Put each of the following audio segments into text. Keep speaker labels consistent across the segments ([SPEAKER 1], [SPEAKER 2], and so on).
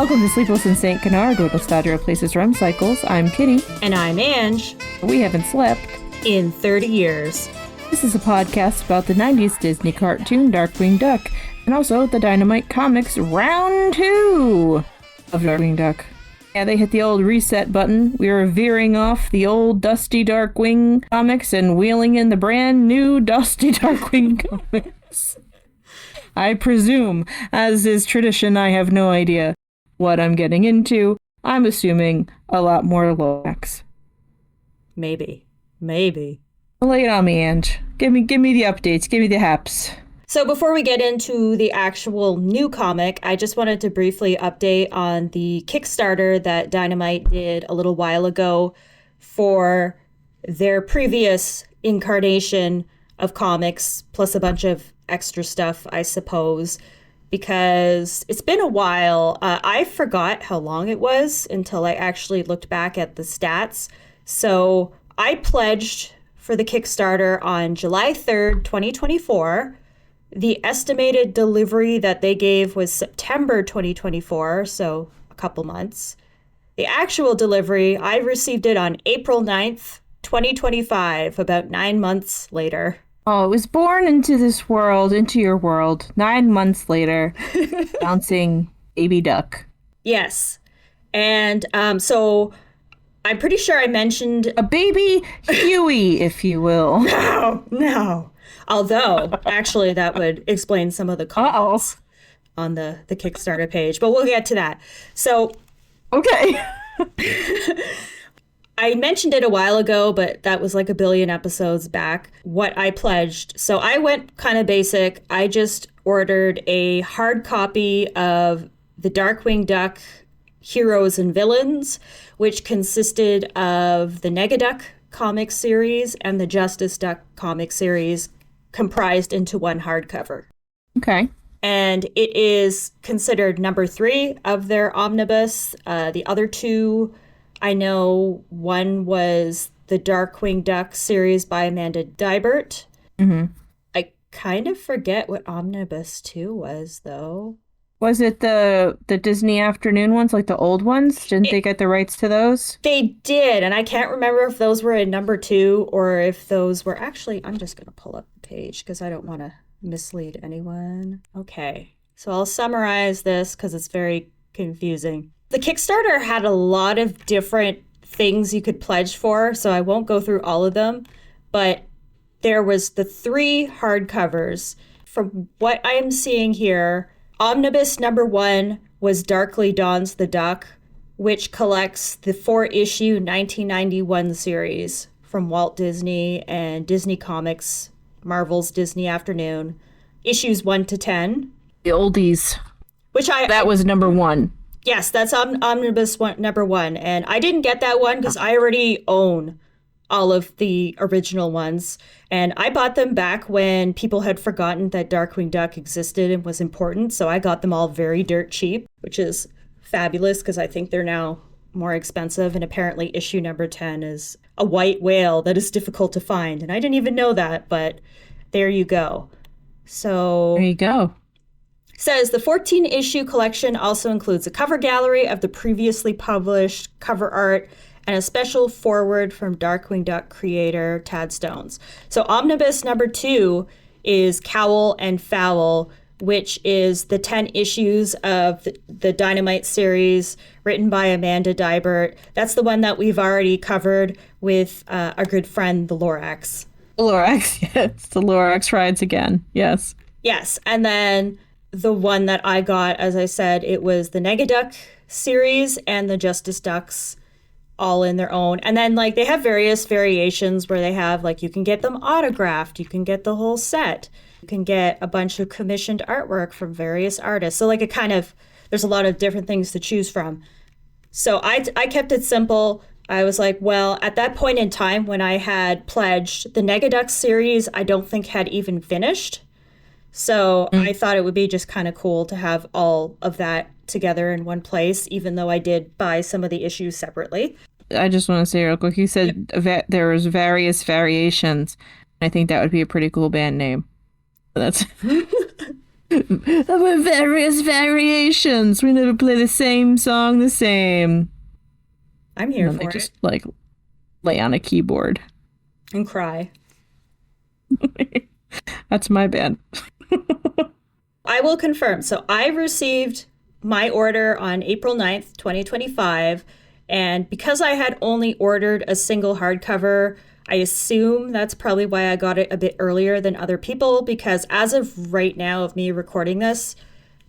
[SPEAKER 1] Welcome to Sleepless in St. Canard, where the starter replaces REM cycles. I'm Kitty.
[SPEAKER 2] And I'm Ange.
[SPEAKER 1] We haven't slept
[SPEAKER 2] in 30 years.
[SPEAKER 1] This is a podcast about the 90s Disney cartoon Darkwing Duck, and also the Dynamite Comics Round 2 of Darkwing Duck. Yeah, they hit the old reset button. We are veering off the old dusty Darkwing comics and wheeling in the brand new dusty Darkwing comics. I presume, as is tradition, I have no idea what I'm getting into. I'm assuming a lot more Lorax.
[SPEAKER 2] Maybe.
[SPEAKER 1] Lay it on me, Ange. Give me the updates. Give me the haps.
[SPEAKER 2] So before we get into the actual new comic, I just wanted to briefly update on the Kickstarter that Dynamite did a little while ago for their previous incarnation of comics, plus a bunch of extra stuff, I suppose, because it's been a while. I forgot how long it was until I actually looked back at the stats. So I pledged for the Kickstarter on July 3rd, 2024. The estimated delivery that they gave was September 2024, so a couple months. The actual delivery, I received it on April 9th, 2025, about 9 months later.
[SPEAKER 1] Oh, it was born into this world, into your world, 9 months later, bouncing baby duck.
[SPEAKER 2] Yes. And so I'm pretty sure I mentioned...
[SPEAKER 1] A baby Huey, if you will.
[SPEAKER 2] No. Although, actually, that would explain some of the costs on the Kickstarter page. But we'll get to that. So...
[SPEAKER 1] Okay.
[SPEAKER 2] I mentioned it a while ago, but that was like a billion episodes back, what I pledged. So I went kind of basic. I just ordered a hard copy of the Darkwing Duck Heroes and Villains, which consisted of the Negaduck comic series and the Justice Duck comic series comprised into one hardcover.
[SPEAKER 1] Okay.
[SPEAKER 2] And it is considered number 3 of their omnibus. The other two, I know one was the Darkwing Duck series by Amanda Dibert.
[SPEAKER 1] Mm-hmm.
[SPEAKER 2] I kind of forget what omnibus 2 was, though.
[SPEAKER 1] Was it the Disney afternoon ones, like the old ones? Didn't they get the rights to those?
[SPEAKER 2] They did, and I can't remember if those were in number 2 or if those were actually... I'm just going to pull up the page because I don't want to mislead anyone. Okay, so I'll summarize this because it's very confusing. The Kickstarter had a lot of different things you could pledge for, so I won't go through all of them, but there was the 3 hardcovers. From what I'm seeing here... Omnibus number 1 was Darkly Dawns the Duck, which collects the 4-issue 1991 series from Walt Disney and Disney Comics, Marvel's Disney Afternoon, issues 1 to 10.
[SPEAKER 1] The oldies. That was number 1.
[SPEAKER 2] Yes, that's Omnibus number 1. And I didn't get that one because I already own all of the original ones. And I bought them back when people had forgotten that Darkwing Duck existed and was important. So I got them all very dirt cheap, which is fabulous because I think they're now more expensive. And apparently issue number 10 is a white whale that is difficult to find. And I didn't even know that, but there you go. So
[SPEAKER 1] there you go.
[SPEAKER 2] Says the 14-issue collection also includes a cover gallery of the previously published cover art and a special foreword from Darkwing Duck creator Tad Stones. So omnibus number 2 is Cowl and Fowl, which is the 10 issues of the Dynamite series written by Amanda Dibert. That's the one that we've already covered with our good friend, the Lorax.
[SPEAKER 1] Lorax, yes. The Lorax rides again, yes.
[SPEAKER 2] Yes, and then the one that I got, as I said, it was the Negaduck series and the Justice Ducks all in their own. And then like they have various variations where they have like you can get them autographed, you can get the whole set, you can get a bunch of commissioned artwork from various artists. So like it kind of, there's a lot of different things to choose from. So I kept it simple. I was like, well, at that point in time when I had pledged, the Negaduck series I don't think had even finished. So I thought it would be just kind of cool to have all of that together in one place, even though I did buy some of the issues separately.
[SPEAKER 1] I just want to say real quick, you said there was various variations. I think that would be a pretty cool band name. That's With various variations. We never play the same song the same.
[SPEAKER 2] I'm
[SPEAKER 1] And
[SPEAKER 2] here
[SPEAKER 1] then they
[SPEAKER 2] for it.
[SPEAKER 1] just like lay on a keyboard.
[SPEAKER 2] And cry.
[SPEAKER 1] That's my band.
[SPEAKER 2] I will confirm. So I received my order on April 9th, 2025. And because I had only ordered a single hardcover, I assume that's probably why I got it a bit earlier than other people. Because as of right now, of me recording this,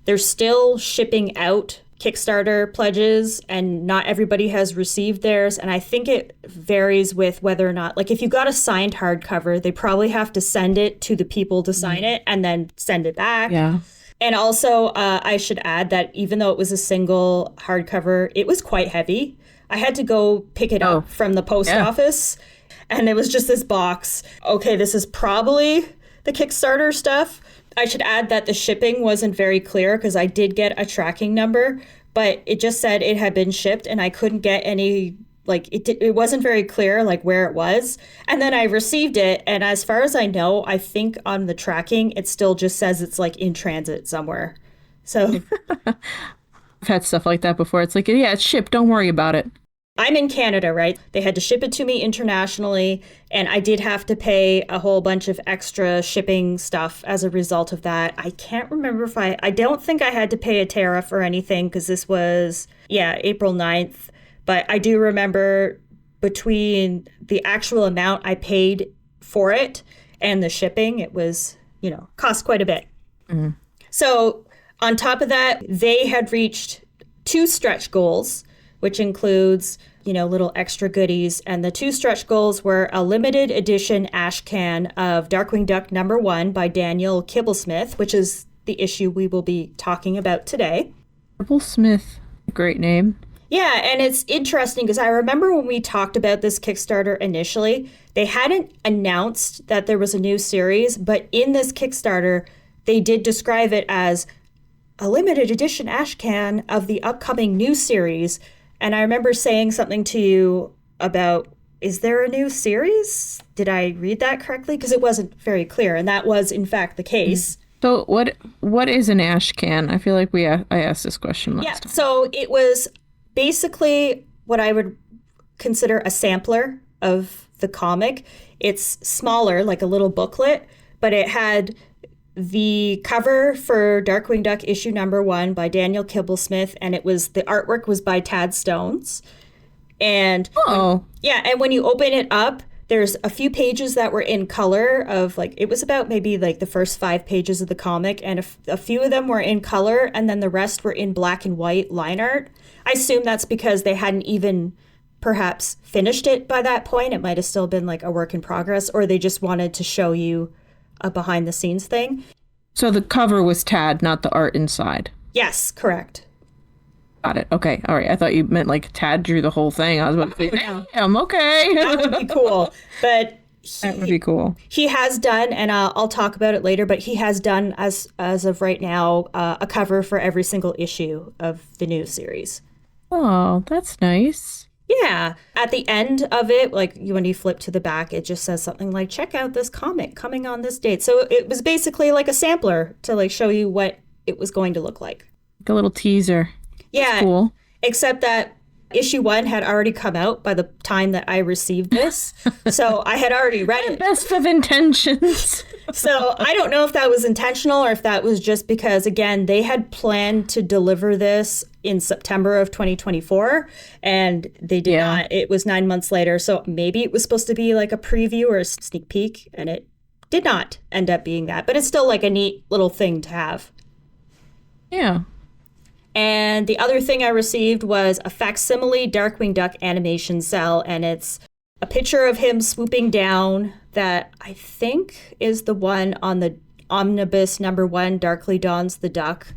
[SPEAKER 2] they're still shipping out Kickstarter pledges, and not everybody has received theirs. And I think it varies with whether or not, like, if you got a signed hardcover, they probably have to send it to the people to sign it and then send it back.
[SPEAKER 1] Yeah.
[SPEAKER 2] And also, I should add that even though it was a single hardcover, it was quite heavy. I had to go pick it up from the post office, and it was just this box. Okay, this is probably the Kickstarter stuff. I should add that the shipping wasn't very clear because I did get a tracking number, but it just said it had been shipped, and I couldn't get any, like, it wasn't very clear, like, where it was. And then I received it, and as far as I know, I think on the tracking, it still just says it's, like, in transit somewhere. So
[SPEAKER 1] I've had stuff like that before. It's like, yeah, it's shipped. Don't worry about it.
[SPEAKER 2] I'm in Canada, right? They had to ship it to me internationally, and I did have to pay a whole bunch of extra shipping stuff as a result of that. I can't remember if I don't think I had to pay a tariff or anything because this was, April 9th. But I do remember between the actual amount I paid for it and the shipping, it was, cost quite a bit. Mm-hmm. So on top of that, they had reached 2 stretch goals, which includes, little extra goodies. And the 2 stretch goals were a limited edition ash can of Darkwing Duck #1 by Daniel Kibblesmith, which is the issue we will be talking about today.
[SPEAKER 1] Kibblesmith, great name.
[SPEAKER 2] Yeah, and it's interesting because I remember when we talked about this Kickstarter initially, they hadn't announced that there was a new series, but in this Kickstarter, they did describe it as a limited edition ash can of the upcoming new series. And I remember saying something to you about, is there a new series? Did I read that correctly? Because it wasn't very clear, and that was, in fact, the case.
[SPEAKER 1] So what is an ash can? I feel like I asked this question last time.
[SPEAKER 2] So it was basically what I would consider a sampler of the comic. It's smaller, like a little booklet, but it had the cover for Darkwing Duck issue #1 by Daniel Kibblesmith, and the artwork was by Tad Stones. And when you open it up, there's a few pages that were in color of, like, it was about maybe like the first 5 pages of the comic, and a few of them were in color, and then the rest were in black and white line art. I assume that's because they hadn't even perhaps finished it by that point. It might have still been like a work in progress, or they just wanted to show you a behind the scenes thing.
[SPEAKER 1] So the cover was Tad, not the art inside.
[SPEAKER 2] Yes, correct.
[SPEAKER 1] Got it. Okay. All right. I thought you meant like Tad drew the whole thing. I was about to say, damn, okay.
[SPEAKER 2] That would be cool. But
[SPEAKER 1] that would be cool.
[SPEAKER 2] He has done, and I'll talk about it later, but he has done, as of right now, a cover for every single issue of the new series.
[SPEAKER 1] Oh, that's nice.
[SPEAKER 2] Yeah. At the end of it, like when you flip to the back, it just says something like, check out this comic coming on this date. So it was basically like a sampler to like show you what it was going to look like.
[SPEAKER 1] Like a little teaser.
[SPEAKER 2] Yeah.
[SPEAKER 1] That's cool.
[SPEAKER 2] Except that issue 1 had already come out by the time that I received this. So I had already read it.
[SPEAKER 1] Best of intentions.
[SPEAKER 2] So I don't know if that was intentional or if that was just because, again, they had planned to deliver this in September of 2024, and they did not. It was 9 months later. So maybe it was supposed to be like a preview or a sneak peek, and it did not end up being that. But it's still like a neat little thing to have.
[SPEAKER 1] Yeah.
[SPEAKER 2] And the other thing I received was a facsimile Darkwing Duck animation cell, and it's a picture of him swooping down that I think is the one on the omnibus #1, Darkly Dawns the Duck.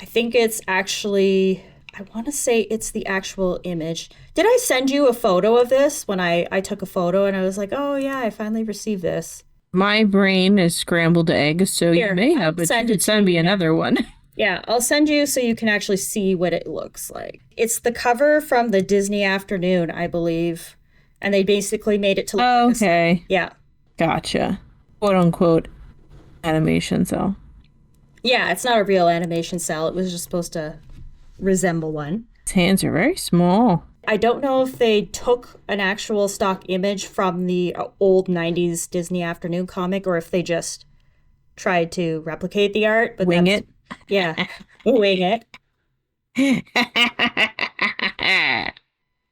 [SPEAKER 2] I think it's actually, I want to say it's the actual image. Did I send you a photo of this when I took a photo and I was like, oh yeah, I finally received this?
[SPEAKER 1] My brain is scrambled eggs, so
[SPEAKER 2] Here,
[SPEAKER 1] you may have, but you could send me another one.
[SPEAKER 2] Yeah, I'll send you so you can actually see what it looks like. It's the cover from the Disney Afternoon, I believe. And they basically made it to look like
[SPEAKER 1] okay.
[SPEAKER 2] Yeah.
[SPEAKER 1] Gotcha. Quote unquote animation cell.
[SPEAKER 2] Yeah, it's not a real animation cell. It was just supposed to resemble one.
[SPEAKER 1] His hands are very small.
[SPEAKER 2] I don't know if they took an actual stock image from the old 90s Disney Afternoon comic or if they just tried to replicate the art. But
[SPEAKER 1] Wing it.
[SPEAKER 2] Yeah, wing it.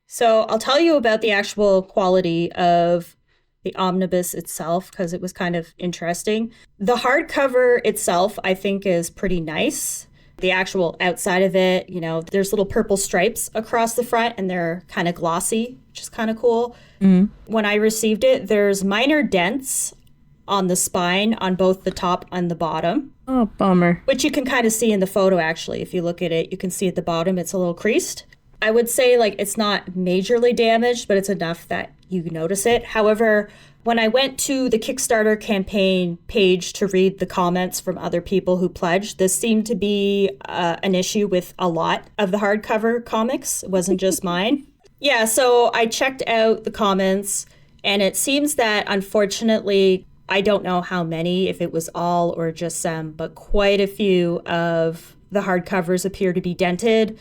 [SPEAKER 2] So I'll tell you about the actual quality of the omnibus itself because it was kind of interesting. The hardcover itself, I think, is pretty nice. The actual outside of it, there's little purple stripes across the front and they're kind of glossy, which is kind of cool. When I received it, there's minor dents on the spine on both the top and the bottom.
[SPEAKER 1] Oh, bummer.
[SPEAKER 2] Which you can kind of see in the photo, actually. If you look at it, you can see at the bottom it's a little creased. I would say it's not majorly damaged, but it's enough that you notice it. However, when I went to the Kickstarter campaign page to read the comments from other people who pledged, this seemed to be an issue with a lot of the hardcover comics. It wasn't just mine. Yeah, so I checked out the comments, and it seems that, unfortunately, I don't know how many, if it was all or just some, but quite a few of the hardcovers appear to be dented.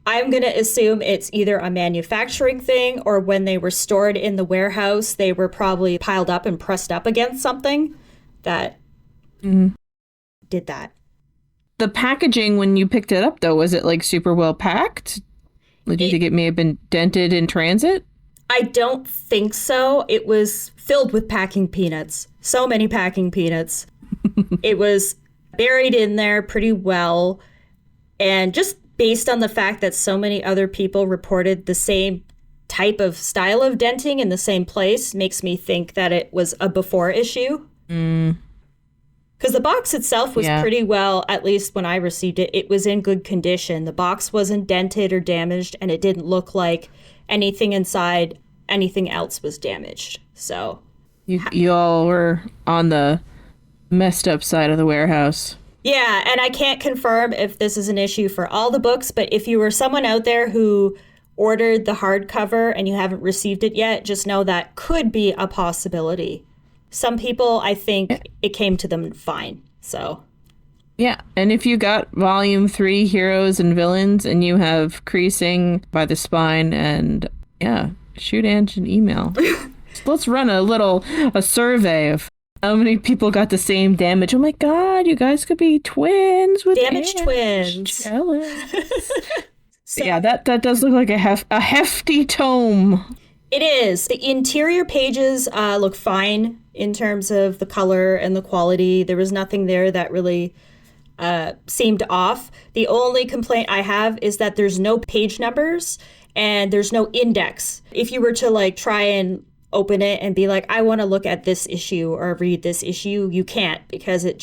[SPEAKER 2] I'm going to assume it's either a manufacturing thing or when they were stored in the warehouse, they were probably piled up and pressed up against something that did that.
[SPEAKER 1] The packaging when you picked it up, though, was it super well packed? Do you think it may have been dented in transit?
[SPEAKER 2] I don't think so. It was filled with packing peanuts. So many packing peanuts. It was buried in there pretty well. And just based on the fact that so many other people reported the same type of style of denting in the same place makes me think that it was a before issue. Because the box itself was pretty well, at least when I received it, it was in good condition. The box wasn't dented or damaged, and it didn't look like anything inside, anything else was damaged. So
[SPEAKER 1] you all were on the messed up side of the warehouse.
[SPEAKER 2] Yeah, and I can't confirm if this is an issue for all the books, but if you were someone out there who ordered the hardcover and you haven't received it yet, just know that could be a possibility. Some people, I think, it came to them fine, so.
[SPEAKER 1] Yeah, and if you got Volume 3 Heroes and Villains and you have creasing by the spine and, shoot Ange an email. Let's run a survey of how many people got the same damage. Oh my god, you guys could be twins with
[SPEAKER 2] damaged twins.
[SPEAKER 1] So, yeah, that does look like a hefty tome.
[SPEAKER 2] It is. The interior pages look fine in terms of the color and the quality. There was nothing there that really seemed off. The only complaint I have is that there's no page numbers and there's no index. If you were to try and open it and be like, I want to look at this issue or read this issue, you can't, because it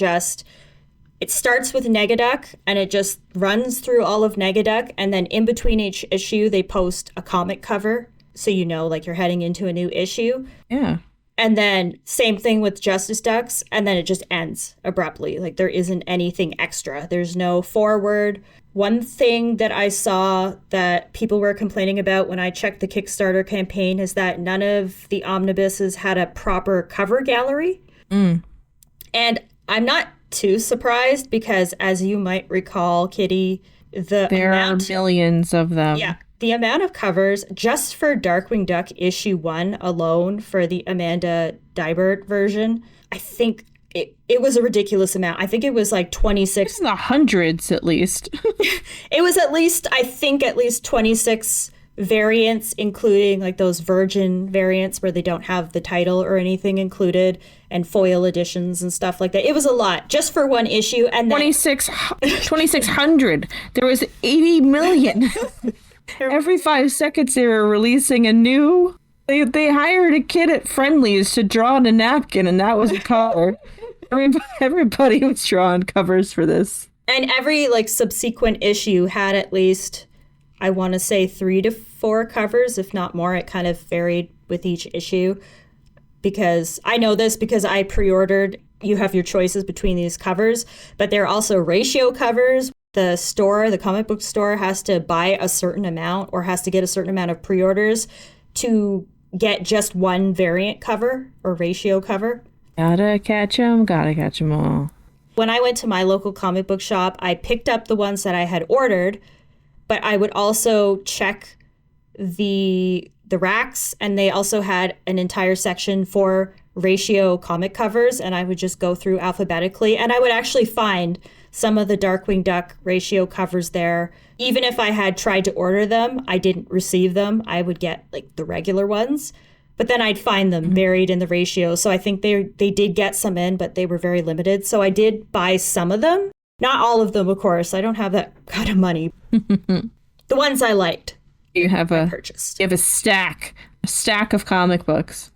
[SPEAKER 2] starts with Negaduck and it just runs through all of Negaduck, and then in between each issue they post a comic cover so you're heading into a new issue.
[SPEAKER 1] Yeah.
[SPEAKER 2] And then same thing with Justice Ducks, and then it just ends abruptly. There isn't anything extra. There's no forward. One thing that I saw that people were complaining about when I checked the Kickstarter campaign is that none of the omnibuses had a proper cover gallery. And I'm not too surprised because, as you might recall, Kitty,
[SPEAKER 1] there are millions of them.
[SPEAKER 2] Yeah. The amount of covers just for Darkwing Duck issue 1 alone for the Amanda Dybert version, I think it was a ridiculous amount. I think it was 26.
[SPEAKER 1] It's in the hundreds at least.
[SPEAKER 2] It was at least 26 variants, including those virgin variants where they don't have the title or anything included, and foil editions and stuff like that. It was a lot just for one issue. And then
[SPEAKER 1] 2,600. There was 80 million. Every 5 seconds they were releasing a new. They hired a kid at Friendly's to draw on a napkin, and that was a cover. Everybody was drawing covers for this.
[SPEAKER 2] And every subsequent issue had at least, I want to say, 3 to 4 covers, if not more. It kind of varied with each issue. Because I know this because I pre-ordered. You have your choices between these covers, but they're also ratio covers. The comic book store, has to buy a certain amount or has to get a certain amount of pre-orders to get just one variant cover or ratio cover.
[SPEAKER 1] Gotta catch 'em all.
[SPEAKER 2] When I went to my local comic book shop, I picked up the ones that I had ordered, but I would also check the racks, and they also had an entire section for ratio comic covers, and I would just go through alphabetically, and I would actually find some of the Darkwing Duck ratio covers there. Even if I had tried to order them, I didn't receive them. I would get like the regular ones, but then I'd find them buried in the ratio. So I think they did get some in, but they were very limited. So I did buy some of them. Not all of them, of course. I don't have that kind of money. The ones I liked, I purchased.
[SPEAKER 1] You have a stack of comic books.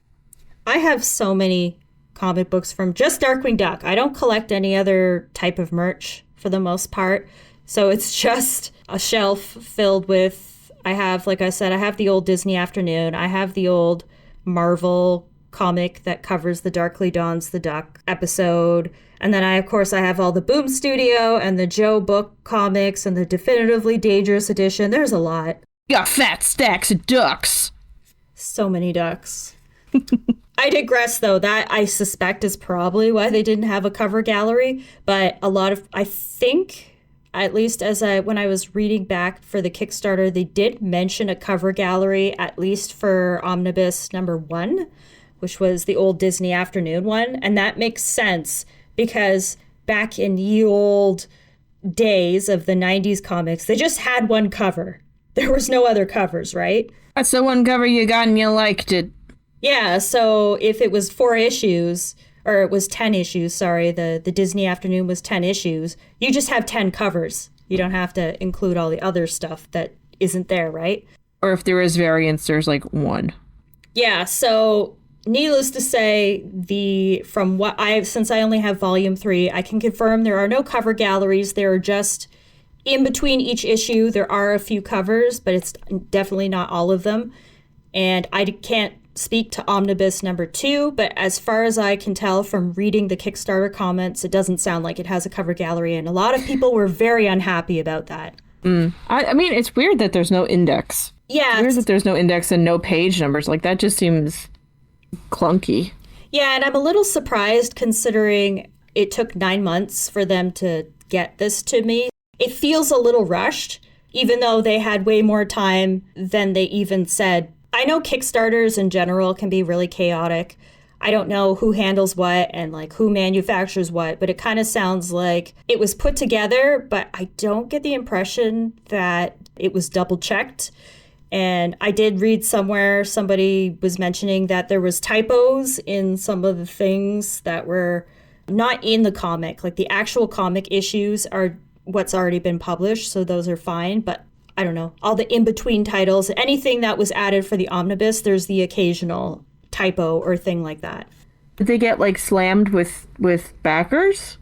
[SPEAKER 2] I have so many comic books from just Darkwing Duck. I don't collect any other type of merch for the most part. So it's just a shelf filled with, I have, like I said, I have the old Disney Afternoon. I have the old Marvel comic that covers the Darkly Dawns the Duck episode. And then of course, I have all the Boom Studio and the Joe Book comics and the Definitively Dangerous edition. There's a lot.
[SPEAKER 1] You got fat stacks of ducks.
[SPEAKER 2] So many ducks. I digress, though. That I suspect is probably why they didn't have a cover gallery. But a lot of, I think, at least when I was reading back for the Kickstarter, they did mention a cover gallery, at least for Omnibus #1, which was the old Disney Afternoon one. And that makes sense because back in the old days of the 90s comics, they just had one cover. There was no other covers, right?
[SPEAKER 1] That's the one cover you got and you liked it.
[SPEAKER 2] Yeah, so if it was 4 issues, or it was 10 issues, sorry, the Disney Afternoon was 10 issues, you just have 10 covers. You don't have to include all the other stuff that isn't there, right?
[SPEAKER 1] Or if there is variants, there's like 1.
[SPEAKER 2] Yeah, so needless to say, since I only have volume 3, I can confirm there are no cover galleries. There are just, in between each issue, there are a few covers, but it's definitely not all of them. And I can't speak to Omnibus #2, but as far as I can tell from reading the Kickstarter comments, it doesn't sound like it has a cover gallery, and a lot of people were very unhappy about that.
[SPEAKER 1] I mean, it's weird that there's no index.
[SPEAKER 2] Yeah.
[SPEAKER 1] It's weird that there's no index and no page numbers. Like, that just seems clunky.
[SPEAKER 2] Yeah, and I'm a little surprised considering it took 9 months for them to get this to me. It feels a little rushed, even though they had way more time than they even said. I know Kickstarters in general can be really chaotic. I don't know who handles what and like who manufactures what, but it kind of sounds like it was put together, but I don't get the impression that it was double checked. And I did read somewhere somebody was mentioning that there was typos in some of the things that were not in the comic. Like the actual comic issues are what's already been published, so those are fine, but I don't know, all the in-between titles, anything that was added for the omnibus, there's the occasional typo or thing like that.
[SPEAKER 1] Did they get like slammed with backers?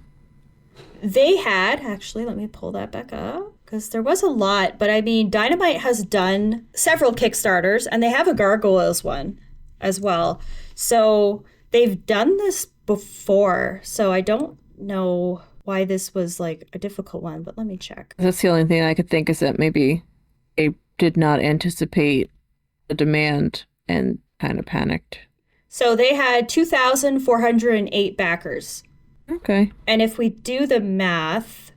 [SPEAKER 2] They had, actually, let me pull that back up, because there was a lot, but I mean, Dynamite has done several Kickstarters, and they have a Gargoyles one as well. So they've done this before, so I don't know why this was like a difficult one, but let me check.
[SPEAKER 1] That's the only thing I could think is that maybe they did not anticipate the demand and kind of panicked.
[SPEAKER 2] So they had 2,408 backers.
[SPEAKER 1] Okay.
[SPEAKER 2] And if we do the math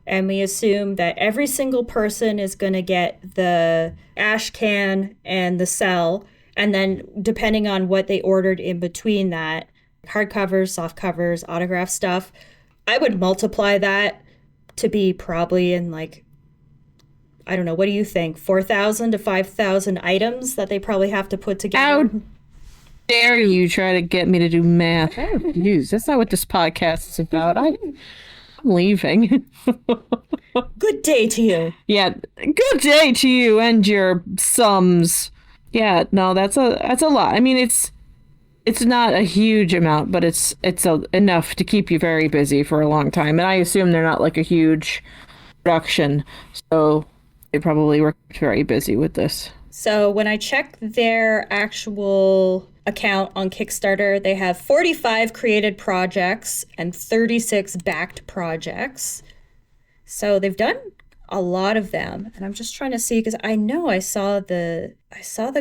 [SPEAKER 2] and we assume that every single person is going to get the ash can and the cell, and then depending on what they ordered in between that, hardcovers, soft covers, autograph stuff, I would multiply that to be probably in like, I don't know, what do you think? 4,000 to 5,000 items that they probably have to put together?
[SPEAKER 1] How dare you try to get me to do math? I refuse. That's not what this podcast is about. I'm leaving.
[SPEAKER 2] Good day to you.
[SPEAKER 1] Yeah, good day to you and your sums. Yeah, no, that's a lot. I mean, it's not a huge amount, but it's enough to keep you very busy for a long time. And I assume they're not like a huge production, so they probably were very busy with this.
[SPEAKER 2] So when I check their actual account on Kickstarter, they have 45 created projects and 36 backed projects. So they've done a lot of them, and I'm just trying to see because I know I saw the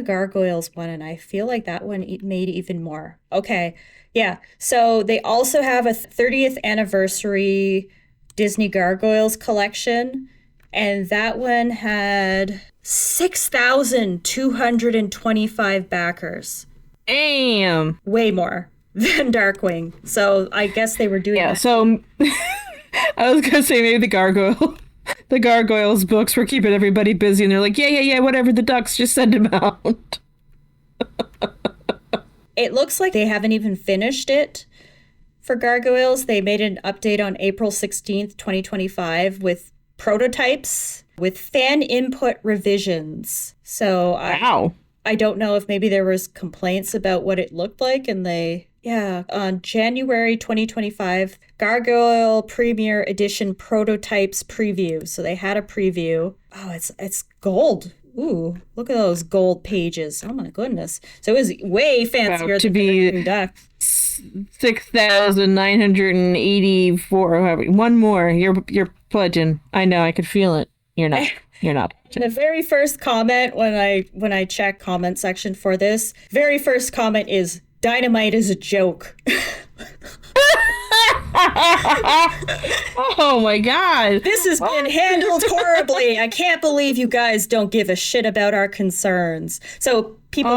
[SPEAKER 2] Gargoyles one, and I feel like that one made even more. Okay, Yeah. So they also have a 30th anniversary Disney Gargoyles collection, and that one had 6,225 backers.
[SPEAKER 1] Damn.
[SPEAKER 2] Way more than Darkwing. So I guess they were doing
[SPEAKER 1] Yeah,
[SPEAKER 2] that.
[SPEAKER 1] so I was gonna say maybe the Gargoyles books were keeping everybody busy, and they're like, yeah, whatever, the ducks, just send them out.
[SPEAKER 2] It looks like they haven't even finished it for Gargoyles. They made an update on April 16th, 2025 with prototypes with fan input revisions. So
[SPEAKER 1] Wow.
[SPEAKER 2] I don't know if maybe there was complaints about what it looked like, and on January 2025, Gargoyle Premier Edition prototypes preview. So they had a preview. Oh, it's gold. Ooh, look at those gold pages. Oh my goodness. So it was way fancier
[SPEAKER 1] To
[SPEAKER 2] than
[SPEAKER 1] be
[SPEAKER 2] Darkwing Duck.
[SPEAKER 1] 6,984. One more. You're pledging. I know. I could feel it. You're not. You're not.
[SPEAKER 2] The very first comment when I check comment section for this, very first comment is Dynamite is a joke.
[SPEAKER 1] Oh my god.
[SPEAKER 2] This has been handled horribly. I can't believe you guys don't give a shit about our concerns. So people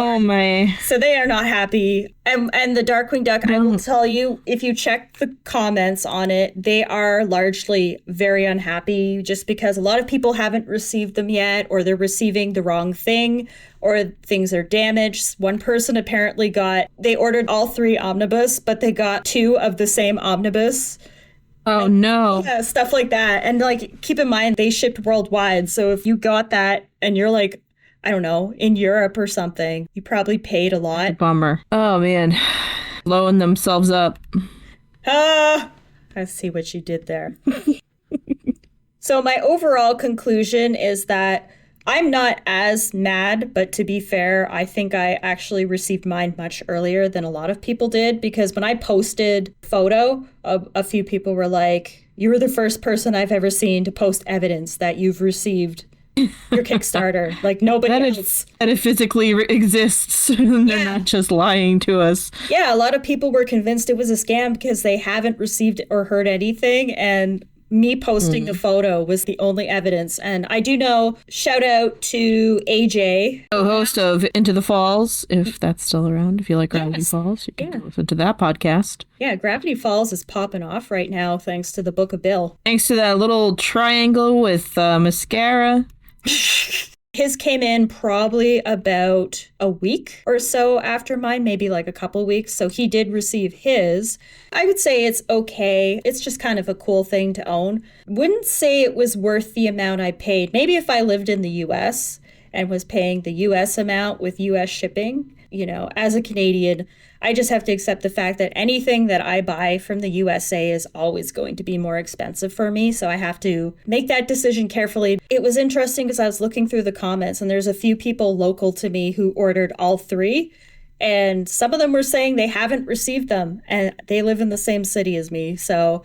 [SPEAKER 2] so they are not happy. And the Darkwing Duck, I will tell you, if you check the comments on it, they are largely very unhappy just because a lot of people haven't received them yet, or they're receiving the wrong thing, or things are damaged. One person apparently they ordered all 3 omnibus, but they got 2 of the same omnibus.
[SPEAKER 1] Oh no.
[SPEAKER 2] Yeah, stuff like that. And like, keep in mind, they shipped worldwide. So if you got that and you're like, I don't know, in Europe or something, you probably paid a lot.
[SPEAKER 1] Bummer. Oh man. Blowing themselves up.
[SPEAKER 2] I see what you did there. So my overall conclusion is that I'm not as mad, but to be fair, I think I actually received mine much earlier than a lot of people did, because when I posted photo, a few people were like, you were the first person I've ever seen to post evidence that you've received your Kickstarter. Like nobody else.
[SPEAKER 1] That it physically exists. They're not just lying to us.
[SPEAKER 2] Yeah, a lot of people were convinced it was a scam because they haven't received or heard anything, and me posting the photo was the only evidence. And I do know, shout out to AJ,
[SPEAKER 1] Co-host of Into the Falls, if that's still around. If you like Gravity Falls, you can listen to that podcast.
[SPEAKER 2] Yeah, Gravity Falls is popping off right now thanks to the Book of Bill.
[SPEAKER 1] Thanks to that little triangle with mascara.
[SPEAKER 2] His came in probably about a week or so after mine, maybe like a couple weeks. So he did receive his. I would say it's okay. It's just kind of a cool thing to own. Wouldn't say it was worth the amount I paid. Maybe if I lived in the US and was paying the US amount with US shipping, as a Canadian, I just have to accept the fact that anything that I buy from the USA is always going to be more expensive for me. So I have to make that decision carefully. It was interesting because I was looking through the comments, and there's a few people local to me who ordered all 3. And some of them were saying they haven't received them, and they live in the same city as me. So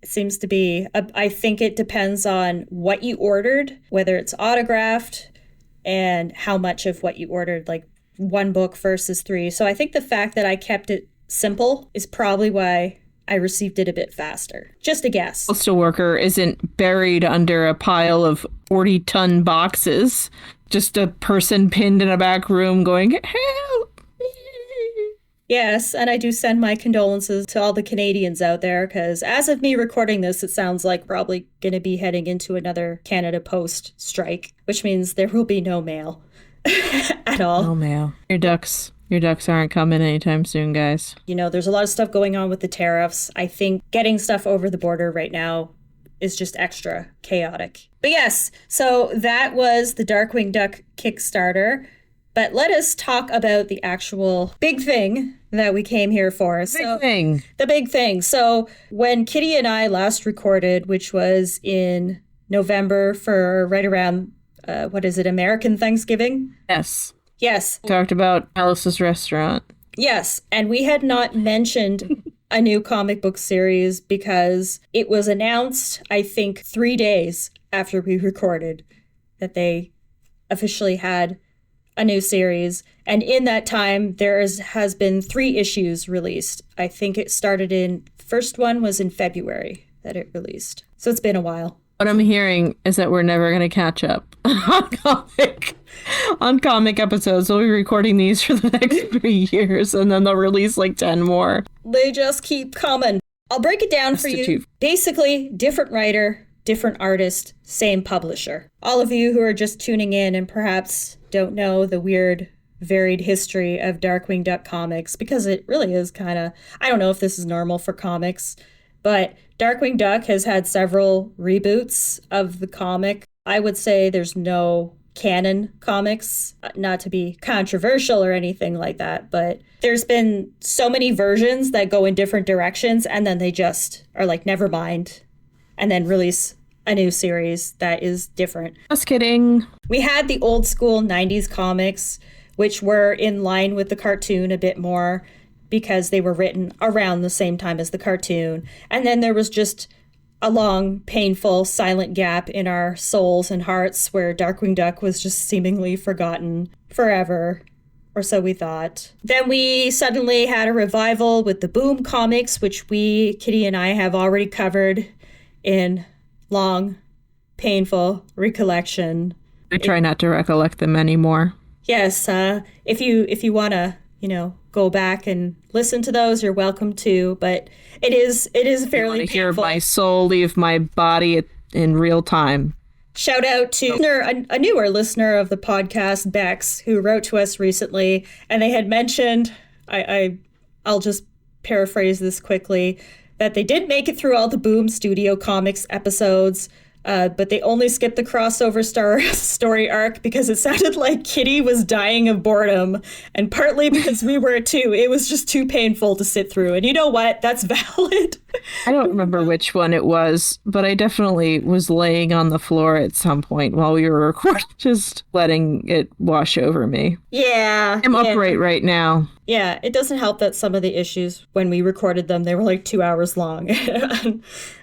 [SPEAKER 2] it seems to be, I think it depends on what you ordered, whether it's autographed, and how much of what you ordered, like 1 book versus 3. So I think the fact that I kept it simple is probably why I received it a bit faster. Just a guess.
[SPEAKER 1] Postal worker isn't buried under a pile of 40-ton boxes. Just a person pinned in a back room going, help me.
[SPEAKER 2] Yes, and I do send my condolences to all the Canadians out there, because as of me recording this, it sounds like probably going to be heading into another Canada Post strike, which means there will be no mail. At all.
[SPEAKER 1] Oh, man. Your ducks aren't coming anytime soon, guys.
[SPEAKER 2] There's a lot of stuff going on with the tariffs. I think getting stuff over the border right now is just extra chaotic. But yes, so that was the Darkwing Duck Kickstarter. But let us talk about the actual big thing that we came here for. The big thing. So when Kitty and I last recorded, which was in November for right around American Thanksgiving?
[SPEAKER 1] Yes.
[SPEAKER 2] Yes.
[SPEAKER 1] We talked about Alice's Restaurant.
[SPEAKER 2] Yes, and we had not mentioned a new comic book series because it was announced, I think, 3 days after we recorded that they officially had a new series. And in that time, has been 3 issues released. I think it started first one was in February that it released. So it's been a while.
[SPEAKER 1] What I'm hearing is that we're never going to catch up on comic episodes. We'll be recording these for the next 3 years, and then they'll release like 10 more.
[SPEAKER 2] They just keep coming. I'll break it down for you. Basically, different writer, different artist, same publisher. All of you who are just tuning in and perhaps don't know the weird, varied history of Darkwing Duck comics, because it really is kind of, I don't know if this is normal for comics, but Darkwing Duck has had several reboots of the comic. I would say there's no canon comics, not to be controversial or anything like that, but there's been so many versions that go in different directions, and then they just are like, never mind, and then release a new series that is different.
[SPEAKER 1] Just kidding.
[SPEAKER 2] We had the old school 90s comics, which were in line with the cartoon a bit more, because they were written around the same time as the cartoon. And then there was just a long, painful, silent gap in our souls and hearts where Darkwing Duck was just seemingly forgotten forever, or so we thought. Then we suddenly had a revival with the Boom comics, which Kitty and I, have already covered in long, painful recollection.
[SPEAKER 1] I try not to recollect them anymore.
[SPEAKER 2] Yes, if you want to, go back and listen to those, you're welcome to, but it is fairly painful.
[SPEAKER 1] Hear my soul leave my body in real time.
[SPEAKER 2] Shout out to a newer listener of the podcast, Bex, who wrote to us recently, and they had mentioned, I'll just paraphrase this quickly, that they did make it through all the Boom Studio Comics episodes, but they only skipped the crossover story arc because it sounded like Kitty was dying of boredom, and partly because we were too. It was just too painful to sit through. And you know what? That's valid.
[SPEAKER 1] I don't remember which one it was, but I definitely was laying on the floor at some point while we were recording, just letting it wash over me.
[SPEAKER 2] Yeah.
[SPEAKER 1] I'm upright right now.
[SPEAKER 2] Yeah, it doesn't help that some of the issues, when we recorded them, they were like 2 hours long.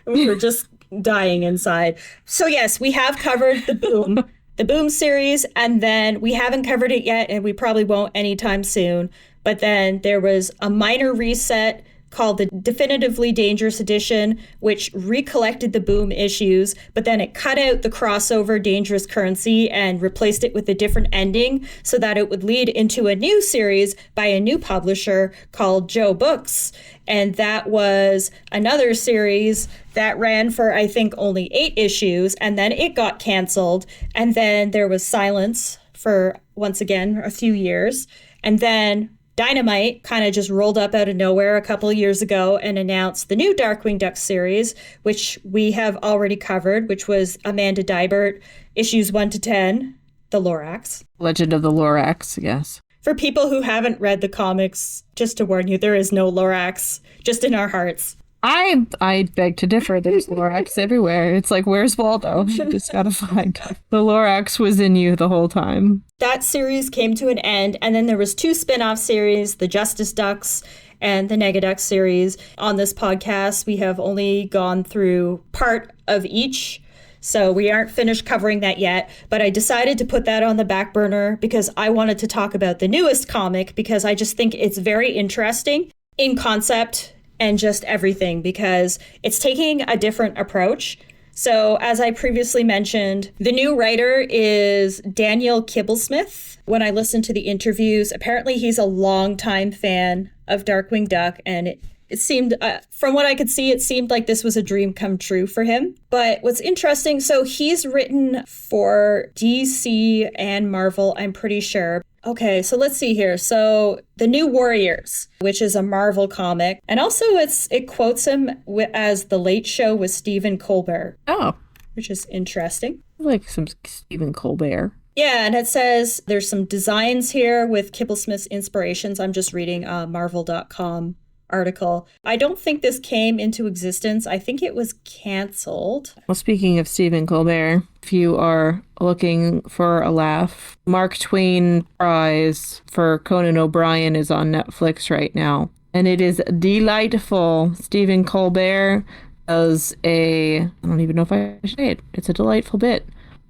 [SPEAKER 2] We were just dying inside. So yes, we have covered the Boom series, and then we haven't covered it yet, and we probably won't anytime soon. But then there was a minor reset called the Definitively Dangerous Edition, which recollected the Boom issues, but then it cut out the crossover Dangerous Currency and replaced it with a different ending so that it would lead into a new series by a new publisher called Joe Books. And that was another series that ran for, I think, only 8 issues, and then it got canceled. And then there was silence for, once again, a few years. And then Dynamite kind of just rolled up out of nowhere a couple of years ago and announced the new Darkwing Duck series, which we have already covered, which was Amanda Dibert, issues 1 to 10, The Lorax.
[SPEAKER 1] Legend of the Lorax, yes.
[SPEAKER 2] For people who haven't read the comics, just to warn you, there is no Lorax, just in our hearts.
[SPEAKER 1] I beg to differ. There's Lorax everywhere. It's like, where's Waldo? You just gotta find him. The Lorax was in you the whole time.
[SPEAKER 2] That series came to an end, and then there was 2 spin-off series, the Justice Ducks and the Negaduck series. On this podcast, we have only gone through part of each, so we aren't finished covering that yet. But I decided to put that on the back burner because I wanted to talk about the newest comic, because I just think it's very interesting in concept and just everything, because it's taking a different approach. So as I previously mentioned, the new writer is Daniel Kibblesmith. When I listened to the interviews, apparently he's a longtime fan of Darkwing Duck, and it seemed, from what I could see, it seemed like this was a dream come true for him. But what's interesting, so he's written for DC and Marvel, I'm pretty sure. Okay, so let's see here. So The New Warriors, which is a Marvel comic. And also it quotes him as The Late Show with Stephen Colbert.
[SPEAKER 1] Oh.
[SPEAKER 2] Which is interesting.
[SPEAKER 1] I like some Stephen Colbert.
[SPEAKER 2] Yeah, and it says there's some designs here with Kibblesmith's inspirations. I'm just reading a Marvel.com article. I don't think this came into existence. I think it was canceled.
[SPEAKER 1] Well, speaking of Stephen Colbert, if you are looking for a laugh, Mark Twain Prize for Conan O'Brien is on Netflix right now, and it is delightful. Stephen Colbert does I don't even know if I should say it. It's a delightful bit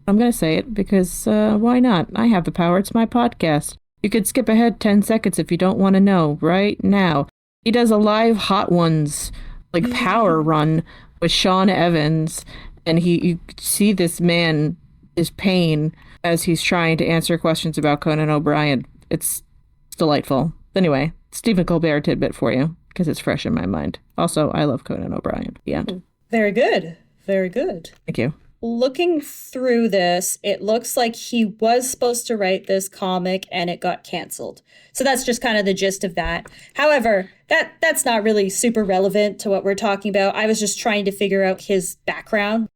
[SPEAKER 1] I'm going to say it because why not? I have the power. It's my podcast. You could skip ahead 10 seconds if you don't want to know right now. He does a live Hot Ones, like, power run with Sean Evans, and you see this man, his pain, as he's trying to answer questions about Conan O'Brien. It's delightful. Anyway, Stephen Colbert tidbit for you, because it's fresh in my mind. Also, I love Conan O'Brien. The end.
[SPEAKER 2] Very good. Very good.
[SPEAKER 1] Thank you.
[SPEAKER 2] Looking through this, it looks like he was supposed to write this comic and it got canceled. So that's just kind of the gist of that. However, that's not really super relevant to what we're talking about. I was just trying to figure out his background.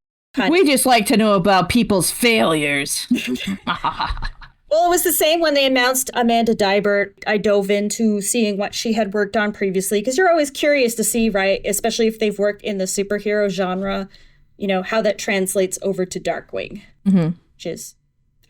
[SPEAKER 1] We just like to know about people's failures.
[SPEAKER 2] Well, it was the same when they announced Amanda Dybert. I dove into seeing what she had worked on previously, because you're always curious to see, right? Especially if they've worked in the superhero genre, you know, how that translates over to Darkwing, which is,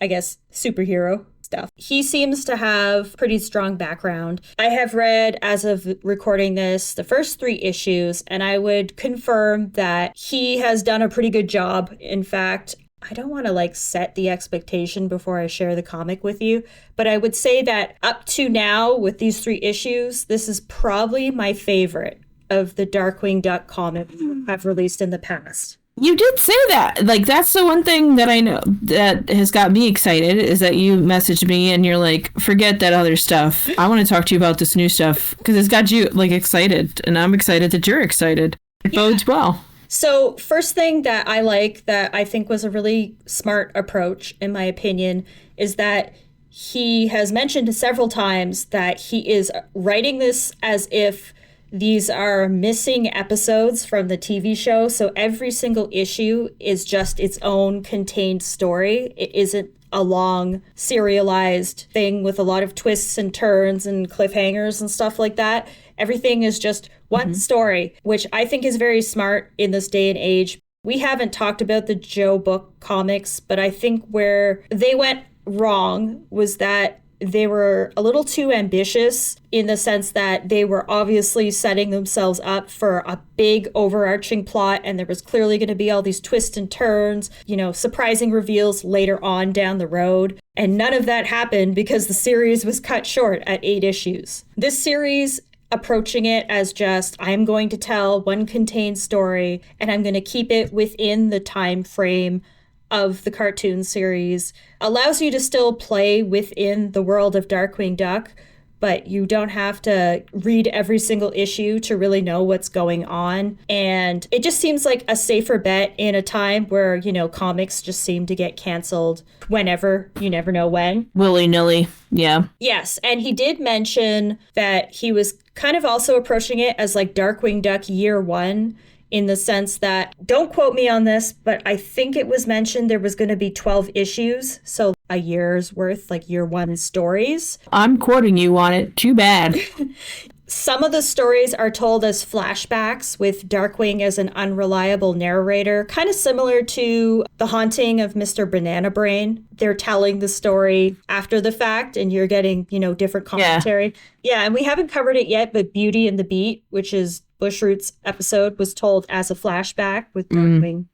[SPEAKER 2] I guess, superhero stuff. He seems to have pretty strong background. I have read, as of recording this, the first 3 issues, and I would confirm that he has done a pretty good job. In fact, I don't want to set the expectation before I share the comic with you, but I would say that up to now with these 3 issues, this is probably my favorite of the Darkwing Duck comics I've released in the past.
[SPEAKER 1] You did say that. That's the one thing that I know that has got me excited, is that you messaged me and you're like, forget that other stuff. I want to talk to you about this new stuff, because it's got you excited, and I'm excited that you're excited. It bodes well.
[SPEAKER 2] So first thing that I like, that I think was a really smart approach, in my opinion, is that he has mentioned several times that he is writing this as if these are missing episodes from the TV show. So every single issue is just its own contained story. It isn't a long serialized thing with a lot of twists and turns and cliffhangers and stuff like that. Everything is just one story, which I think is very smart in this day and age. We haven't talked about the Joe Book comics, but I think where they went wrong was that they were a little too ambitious, in the sense that they were obviously setting themselves up for a big overarching plot, and there was clearly going to be all these twists and turns, surprising reveals later on down the road. And none of that happened because the series was cut short at 8 issues. This series, approaching it as just, I'm going to tell one contained story, and I'm going to keep it within the time frame of the cartoon series, allows you to still play within the world of Darkwing Duck, but you don't have to read every single issue to really know what's going on. And it just seems like a safer bet in a time where, comics just seem to get canceled whenever, you never know when.
[SPEAKER 1] Willy-nilly, yeah.
[SPEAKER 2] Yes, and he did mention that he was kind of also approaching it as Darkwing Duck Year 1, in the sense that, don't quote me on this, but I think it was mentioned there was going to be 12 issues, so a year's worth, year 1 stories.
[SPEAKER 1] I'm quoting you on it. Too bad.
[SPEAKER 2] Some of the stories are told as flashbacks, with Darkwing as an unreliable narrator, kind of similar to The Haunting of Mr. Banana Brain. They're telling the story after the fact, and you're getting, different commentary. Yeah, and we haven't covered it yet, but Beauty and the Beat, which is Bushroot's episode, was told as a flashback with Darkwing.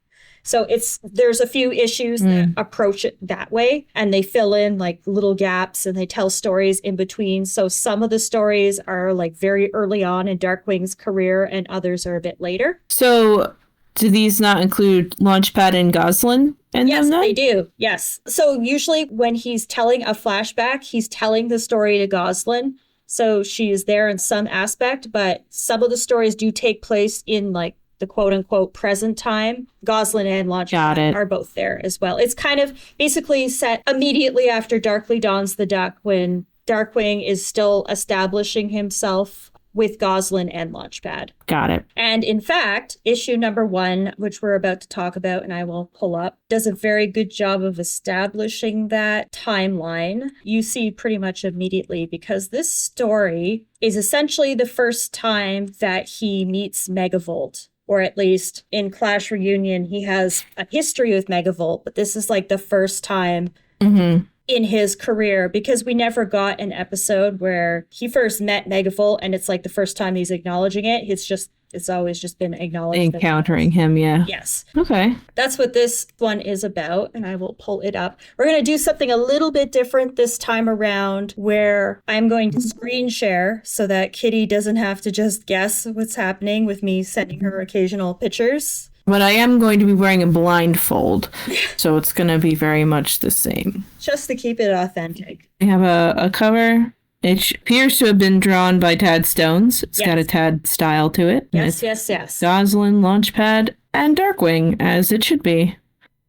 [SPEAKER 2] So there's a few issues that approach it that way, and they fill in little gaps, and they tell stories in between. So some of the stories are very early on in Darkwing's career, and others are a bit later.
[SPEAKER 1] So do these not include Launchpad and Goslin?
[SPEAKER 2] Yes, they do. Yes. So usually when he's telling a flashback, he's telling the story to Goslin. So she is there in some aspect, but some of the stories do take place in the quote-unquote present time. Goslin and Launchpad are both there as well. It's kind of basically set immediately after Darkly Dawns the Duck, when Darkwing is still establishing himself with Goslin and Launchpad.
[SPEAKER 1] Got it.
[SPEAKER 2] And in fact, issue number 1, which we're about to talk about, and I will pull up, does a very good job of establishing that timeline. You see pretty much immediately, because this story is essentially the first time that he meets Megavolt. Or at least in Clash Reunion, he has a history with Megavolt, but this is the first time in his career, because we never got an episode where he first met Megavolt and it's the first time he's acknowledging it. It's just It's always just been acknowledged.
[SPEAKER 1] Encountering him, yeah.
[SPEAKER 2] Yes.
[SPEAKER 1] Okay.
[SPEAKER 2] That's what this one is about, and I will pull it up. We're going to do something a little bit different this time around, where I'm going to screen share so that Kitty doesn't have to just guess what's happening with me sending her occasional pictures.
[SPEAKER 1] But I am going to be wearing a blindfold, so it's going to be very much the same.
[SPEAKER 2] Just to keep it authentic.
[SPEAKER 1] We have a cover. It appears to have been drawn by Tad Stones. It's got a Tad style to it.
[SPEAKER 2] Yes.
[SPEAKER 1] Goslin, Launchpad, and Darkwing, as it should be.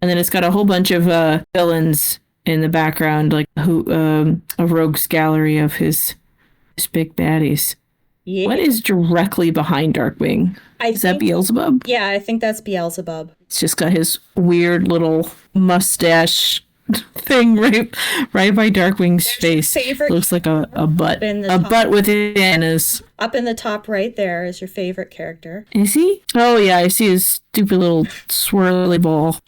[SPEAKER 1] And then it's got a whole bunch of villains in the background, like a rogues gallery of his big baddies. Yeah. What is directly behind Darkwing? Is that Beelzebub?
[SPEAKER 2] Yeah, I think that's Beelzebub.
[SPEAKER 1] It's just got his weird little mustache thing right by Darkwing's face. Looks like a butt. Butt with antennas.
[SPEAKER 2] Up in the top right there is your favorite character.
[SPEAKER 1] Is he? Oh yeah, I see his stupid little swirly ball.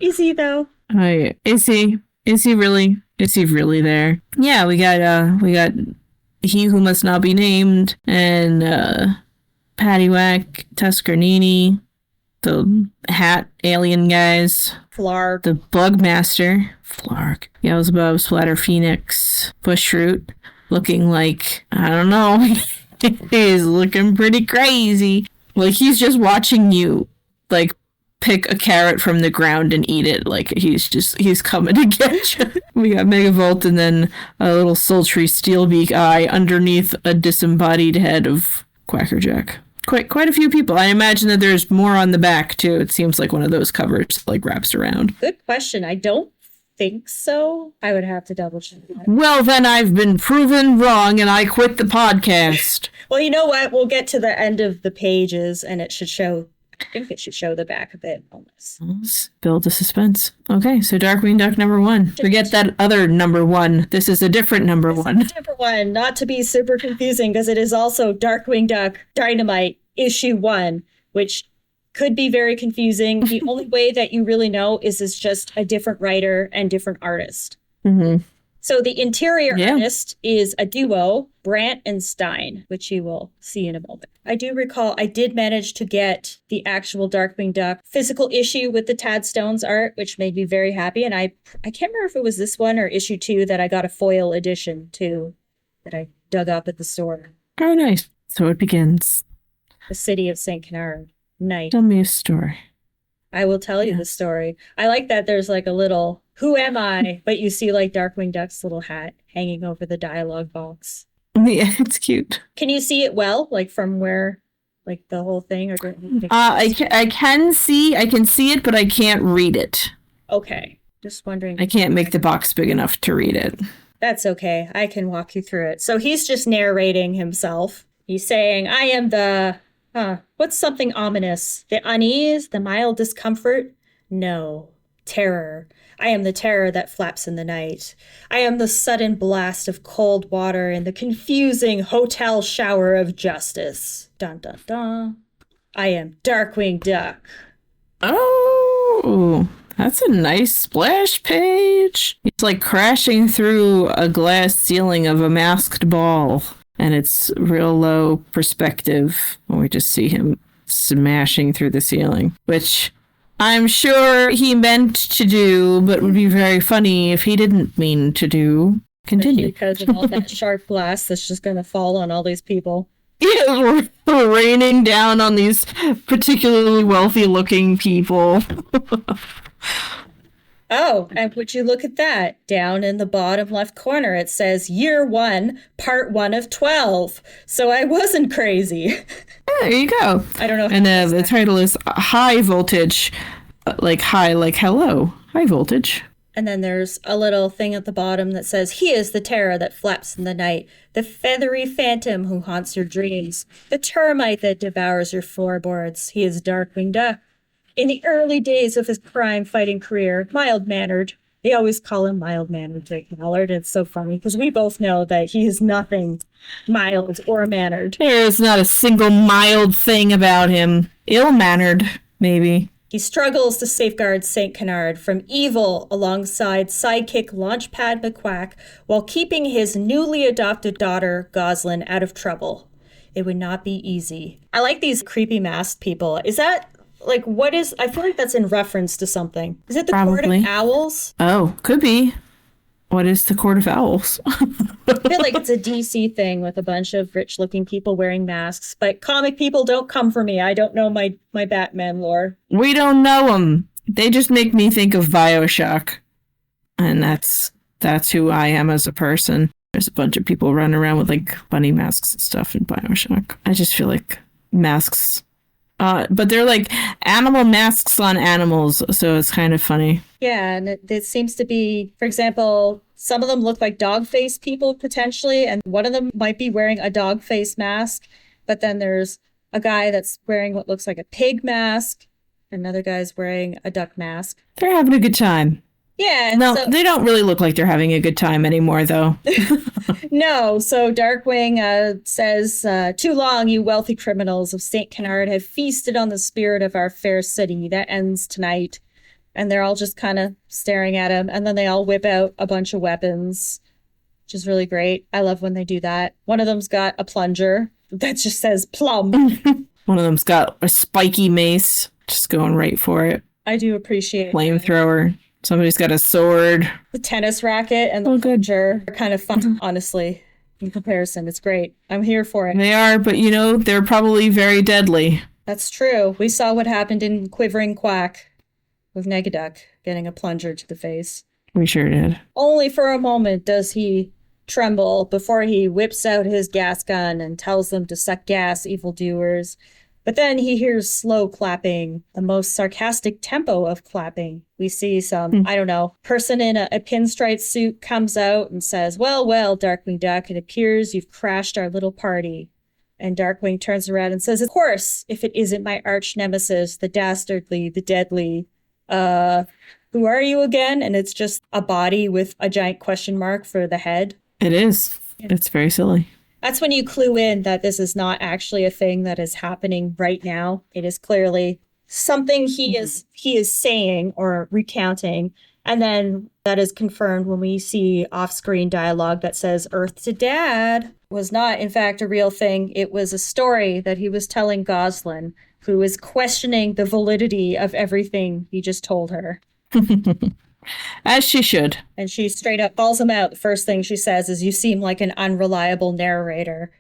[SPEAKER 2] Is he though?
[SPEAKER 1] Oh, yeah. Is he? Is he really? Is he really there? Yeah, we got He Who Must Not Be Named and Paddywhack, Tuscarnini, the hat alien guys.
[SPEAKER 2] Flarg.
[SPEAKER 1] The Bugmaster. Flarg. Beelzebub, Splatter Phoenix, Bushroot, looking like, I don't know, he's looking pretty crazy. Like he's just watching you, like, pick a carrot from the ground and eat it. Like he's coming to get you. We got Megavolt and then a little sultry Steelbeak eye underneath a disembodied head of Quackerjack. Quite a few people. I imagine that there's more on the back too. It seems like one of those covers like wraps around.
[SPEAKER 2] Good question. I don't think so. I would have to double check that.
[SPEAKER 1] Well, then I've been proven wrong and I quit the podcast.
[SPEAKER 2] Well, you know what? We'll get to the end of the pages and it should show. I think it should show the back of it on this.
[SPEAKER 1] Let's build the suspense. Okay, so Darkwing Duck number 1. Forget that other number 1. This is a different number 1.
[SPEAKER 2] It's a different one, not to be super confusing, because it is also Darkwing Duck Dynamite issue 1, which could be very confusing. The only way that you really know is it's just a different writer and different artist.
[SPEAKER 1] Mm-hmm.
[SPEAKER 2] So the interior artist is a duo, Brandt and Stein, which you will see in a moment. I do recall I did manage to get the actual Darkwing Duck physical issue with the Tad Stones art, which made me very happy. And I can't remember if it was this one or issue 2 that I got a foil edition to, that I dug up at the store.
[SPEAKER 1] Oh, nice. So it begins.
[SPEAKER 2] The city of St. Canard. Night.
[SPEAKER 1] Tell me a story.
[SPEAKER 2] I will tell you the story. I like that there's like a little, who am I? But you see like Darkwing Duck's little hat hanging over the dialogue box.
[SPEAKER 1] Yeah, it's cute.
[SPEAKER 2] Can you see it well, like from where, like the whole thing? Or
[SPEAKER 1] I can see it, but I can't read it.
[SPEAKER 2] Okay. Just wondering.
[SPEAKER 1] I can't make the box big enough to read it.
[SPEAKER 2] That's okay. I can walk you through it. So he's just narrating himself. He's saying, I am the... what's something ominous? The unease? The mild discomfort? No. Terror. I am the terror that flaps in the night. I am the sudden blast of cold water in the confusing hotel shower of justice. Dun dun dun. I am Darkwing Duck.
[SPEAKER 1] Oh, that's a nice splash page. It's like crashing through a glass ceiling of a masked ball. And it's real low perspective when we just see him smashing through the ceiling, which I'm sure he meant to do, but would be very funny if he didn't mean to do. Continue.
[SPEAKER 2] Because of all that sharp blast that's just going to fall on all these people.
[SPEAKER 1] Yeah, we're raining down on these particularly wealthy-looking people.
[SPEAKER 2] Oh, and would you look at that? Down in the bottom left corner, it says Year 1, Part 1 of 12. So I wasn't crazy.
[SPEAKER 1] Yeah, there you go.
[SPEAKER 2] I don't know.
[SPEAKER 1] And the title is High Voltage, like high, like hello, high voltage.
[SPEAKER 2] And then there's a little thing at the bottom that says, He is the terror that flaps in the night, the feathery phantom who haunts your dreams, the termite that devours your floorboards. He is Darkwing Duck. In the early days of his crime-fighting career, mild-mannered. They always call him mild-mannered, Jake Mallard. It's so funny, because we both know that he is nothing mild or mannered.
[SPEAKER 1] There's not a single mild thing about him. Ill-mannered, maybe.
[SPEAKER 2] He struggles to safeguard St. Canard from evil alongside sidekick Launchpad McQuack while keeping his newly adopted daughter, Goslin, out of trouble. It would not be easy. I like these creepy masked people. Is that like I feel like that's in reference to something. Is it the Court of Owls?
[SPEAKER 1] Oh, could be. What is the Court of Owls?
[SPEAKER 2] I feel like it's a DC thing with a bunch of rich looking people wearing masks, but comic people don't come for me. I don't know my Batman lore.
[SPEAKER 1] We don't know them. They just make me think of BioShock. And that's who I am as a person. There's a bunch of people running around with like bunny masks and stuff in BioShock. I just feel like masks. But they're like animal masks on animals, so it's kind of funny.
[SPEAKER 2] Yeah, and it seems to be, for example, some of them look like dog face people potentially, and one of them might be wearing a dog face mask, but then there's a guy that's wearing what looks like a pig mask, another guy's wearing a duck mask.
[SPEAKER 1] They're having a good time.
[SPEAKER 2] Yeah.
[SPEAKER 1] No, they don't really look like they're having a good time anymore, though.
[SPEAKER 2] No. So Darkwing says, "Too long, you wealthy criminals of St. Canard have feasted on the spirit of our fair city. That ends tonight." And they're all just kind of staring at him. And then they all whip out a bunch of weapons, which is really great. I love when they do that. One of them's got a plunger that just says plum.
[SPEAKER 1] One of them's got a spiky mace, just going right for it.
[SPEAKER 2] I do appreciate
[SPEAKER 1] flamethrower. Somebody's got a sword.
[SPEAKER 2] The tennis racket and the plunger are kind of fun, honestly, in comparison. It's great. I'm here for it.
[SPEAKER 1] They are, but they're probably very deadly.
[SPEAKER 2] That's true. We saw what happened in Quivering Quack with Negaduck getting a plunger to the face.
[SPEAKER 1] We sure did.
[SPEAKER 2] Only for a moment does he tremble before he whips out his gas gun and tells them to suck gas, evildoers. But then he hears slow clapping, the most sarcastic tempo of clapping. We see some, person in a pinstripe suit comes out and says, well, Darkwing Duck, it appears you've crashed our little party. And Darkwing turns around and says, of course, if it isn't my arch nemesis, the dastardly, the deadly, who are you again? And it's just a body with a giant question mark for the head.
[SPEAKER 1] It is. It's very silly.
[SPEAKER 2] That's when you clue in that this is not actually a thing that is happening right now. It is clearly something he is saying or recounting. And then that is confirmed when we see off-screen dialogue that says Earth to Dad was not, in fact, a real thing. It was a story that he was telling Goslin, who is questioning the validity of everything he just told her.
[SPEAKER 1] As she should.
[SPEAKER 2] And she straight up calls him out. The first thing she says is, you seem like an unreliable narrator.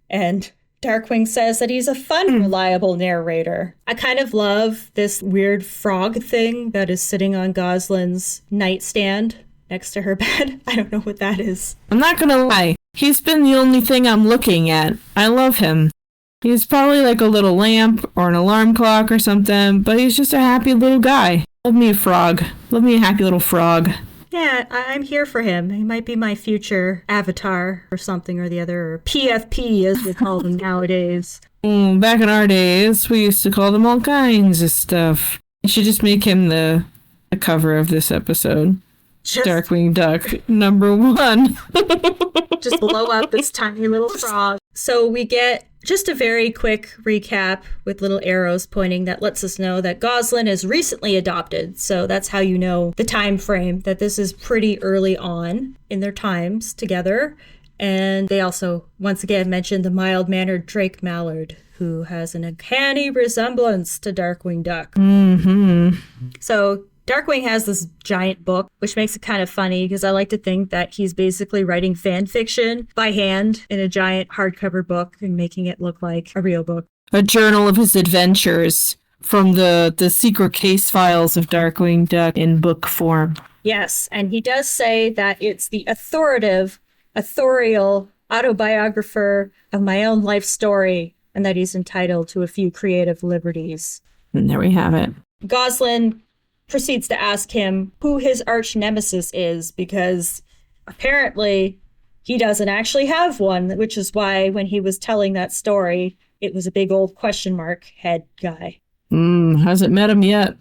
[SPEAKER 2] And Darkwing says that he's a fun, reliable narrator. I kind of love this weird frog thing that is sitting on Goslin's nightstand next to her bed. I don't know what that is.
[SPEAKER 1] I'm not gonna lie. He's been the only thing I'm looking at. I love him. He's probably like a little lamp or an alarm clock or something, but he's just a happy little guy. Love me a frog. Love me a happy little frog.
[SPEAKER 2] Yeah, I'm here for him. He might be my future avatar or something or the other, or PFP as we call them nowadays.
[SPEAKER 1] Back in our days, we used to call them all kinds of stuff. You should just make him the cover of this episode. Darkwing Duck, #1.
[SPEAKER 2] Just blow up this tiny little frog. So we get just a very quick recap with little arrows pointing that lets us know that Goslin is recently adopted. So that's how you know the time frame, that this is pretty early on in their times together. And they also, once again, mentioned the mild-mannered Drake Mallard, who has an uncanny resemblance to Darkwing Duck.
[SPEAKER 1] Mm-hmm.
[SPEAKER 2] So Darkwing has this giant book, which makes it kind of funny because I like to think that he's basically writing fan fiction by hand in a giant hardcover book and making it look like a real book.
[SPEAKER 1] A journal of his adventures from the secret case files of Darkwing Duck in book form.
[SPEAKER 2] Yes, and he does say that it's the authorial autobiographer of my own life story and that he's entitled to a few creative liberties.
[SPEAKER 1] And there we have it.
[SPEAKER 2] Goslin proceeds to ask him who his arch nemesis is because apparently he doesn't actually have one, which is why when he was telling that story, it was a big old question mark head guy.
[SPEAKER 1] Hasn't met him yet.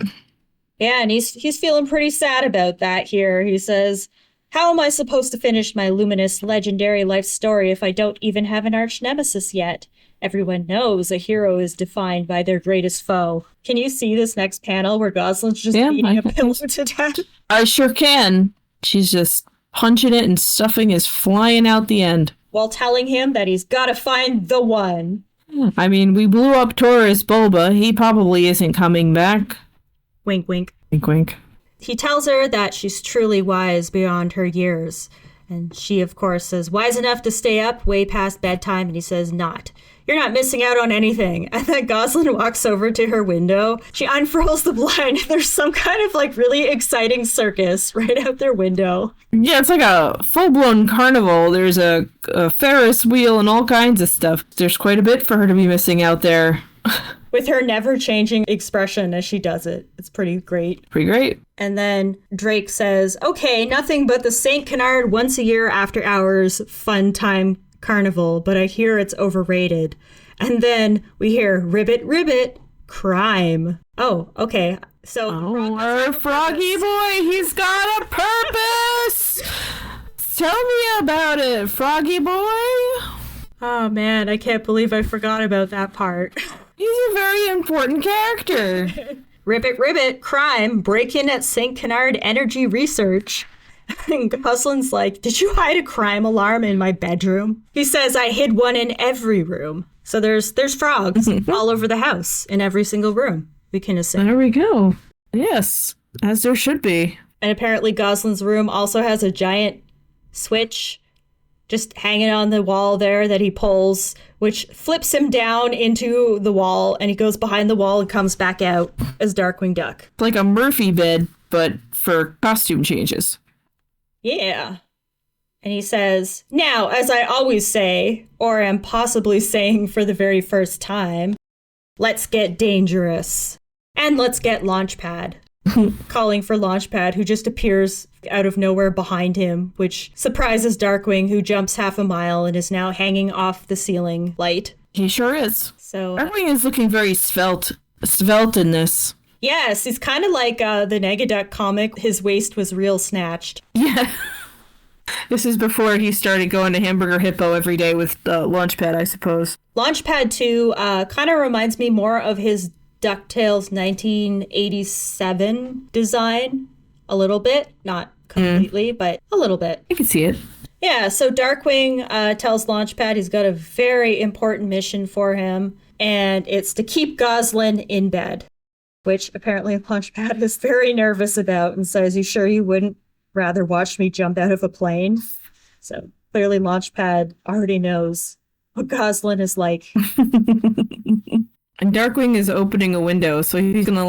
[SPEAKER 2] Yeah, and he's feeling pretty sad about that here. He says, how am I supposed to finish my luminous, legendary life story if I don't even have an arch nemesis yet? Everyone knows a hero is defined by their greatest foe. Can you see this next panel where Goslin's just beating a pillow to death?
[SPEAKER 1] I sure can. She's just punching it and stuffing is flying out the end.
[SPEAKER 2] while telling him that he's got to find the one.
[SPEAKER 1] I mean, we blew up Taurus Bulba. He probably isn't coming back.
[SPEAKER 2] Wink, wink.
[SPEAKER 1] Wink, wink.
[SPEAKER 2] He tells her that she's truly wise beyond her years. And she, of course, is wise enough to stay up way past bedtime. And he says, not. You're not missing out on anything. And then Goslin walks over to her window. She unfurls the blind. There's some kind of like really exciting circus right out their window.
[SPEAKER 1] Yeah, it's like a full-blown carnival. There's a Ferris wheel and all kinds of stuff. There's quite a bit for her to be missing out there.
[SPEAKER 2] With her never-changing expression as she does it. It's pretty great.
[SPEAKER 1] Pretty great.
[SPEAKER 2] And then Drake says, okay, nothing but the St. Canard once a year after hours fun time carnival, but I hear it's overrated. And then we hear ribbit, ribbit, crime. Oh, okay. So
[SPEAKER 1] our Froggy boy, he's got a purpose. Tell me about it, Froggy boy.
[SPEAKER 2] Oh man, I can't believe I forgot about that part.
[SPEAKER 1] He's a very important character.
[SPEAKER 2] Ribbit, ribbit, crime, break-in at St. Canard Energy Research. And Goslin's like, did you hide a crime alarm in my bedroom? He says, I hid one in every room. So there's frogs all over the house, in every single room, we can assume.
[SPEAKER 1] There we go. Yes, as there should be.
[SPEAKER 2] And apparently Goslin's room also has a giant switch just hanging on the wall there that he pulls, which flips him down into the wall, and he goes behind the wall and comes back out as Darkwing Duck.
[SPEAKER 1] It's like a Murphy bed, but for costume changes.
[SPEAKER 2] Yeah. And he says, now, as I always say, or am possibly saying for the very first time, let's get dangerous. And let's get Launchpad. Calling for Launchpad, who just appears out of nowhere behind him, which surprises Darkwing, who jumps half a mile and is now hanging off the ceiling light.
[SPEAKER 1] He sure is.
[SPEAKER 2] So
[SPEAKER 1] Darkwing is looking very svelte in this.
[SPEAKER 2] Yes, he's kind of like the Negaduck comic. His waist was real snatched.
[SPEAKER 1] Yeah. This is before he started going to Hamburger Hippo every day with Launchpad, I suppose. Launchpad
[SPEAKER 2] 2 kind of reminds me more of his DuckTales 1987 design. A little bit. Not completely, but a little bit.
[SPEAKER 1] I can see it.
[SPEAKER 2] Yeah, so Darkwing tells Launchpad he's got a very important mission for him, and it's to keep Goslin in bed, which apparently Launchpad is very nervous about and says, you sure you wouldn't rather watch me jump out of a plane? So clearly Launchpad already knows what Goslin is like.
[SPEAKER 1] And Darkwing is opening a window, so he's gonna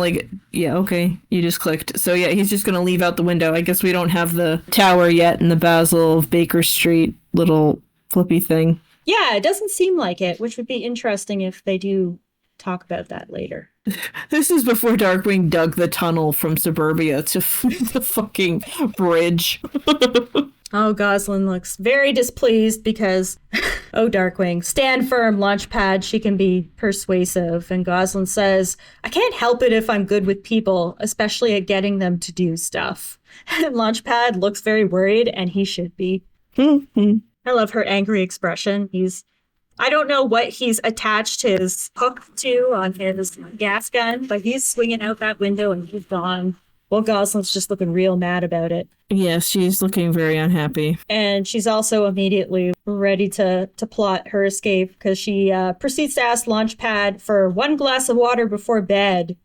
[SPEAKER 1] yeah, okay, you just clicked. So yeah, he's just gonna leave out the window. I guess we don't have the tower yet in the Basil of Baker Street little flippy thing.
[SPEAKER 2] Yeah, it doesn't seem like it, which would be interesting if they do talk about that later.
[SPEAKER 1] This is before Darkwing dug the tunnel from Suburbia to the fucking bridge.
[SPEAKER 2] Oh, Goslin looks very displeased because, oh, Darkwing, stand firm, Launchpad, she can be persuasive. And Goslin says, I can't help it if I'm good with people, especially at getting them to do stuff. And Launchpad looks very worried, and he should be. I love her angry expression. I don't know what he's attached his hook to on his gas gun, but he's swinging out that window and he's gone. Well, Goslin's just looking real mad about it.
[SPEAKER 1] Yes, she's looking very unhappy.
[SPEAKER 2] And she's also immediately ready to plot her escape because she proceeds to ask Launchpad for one glass of water before bed.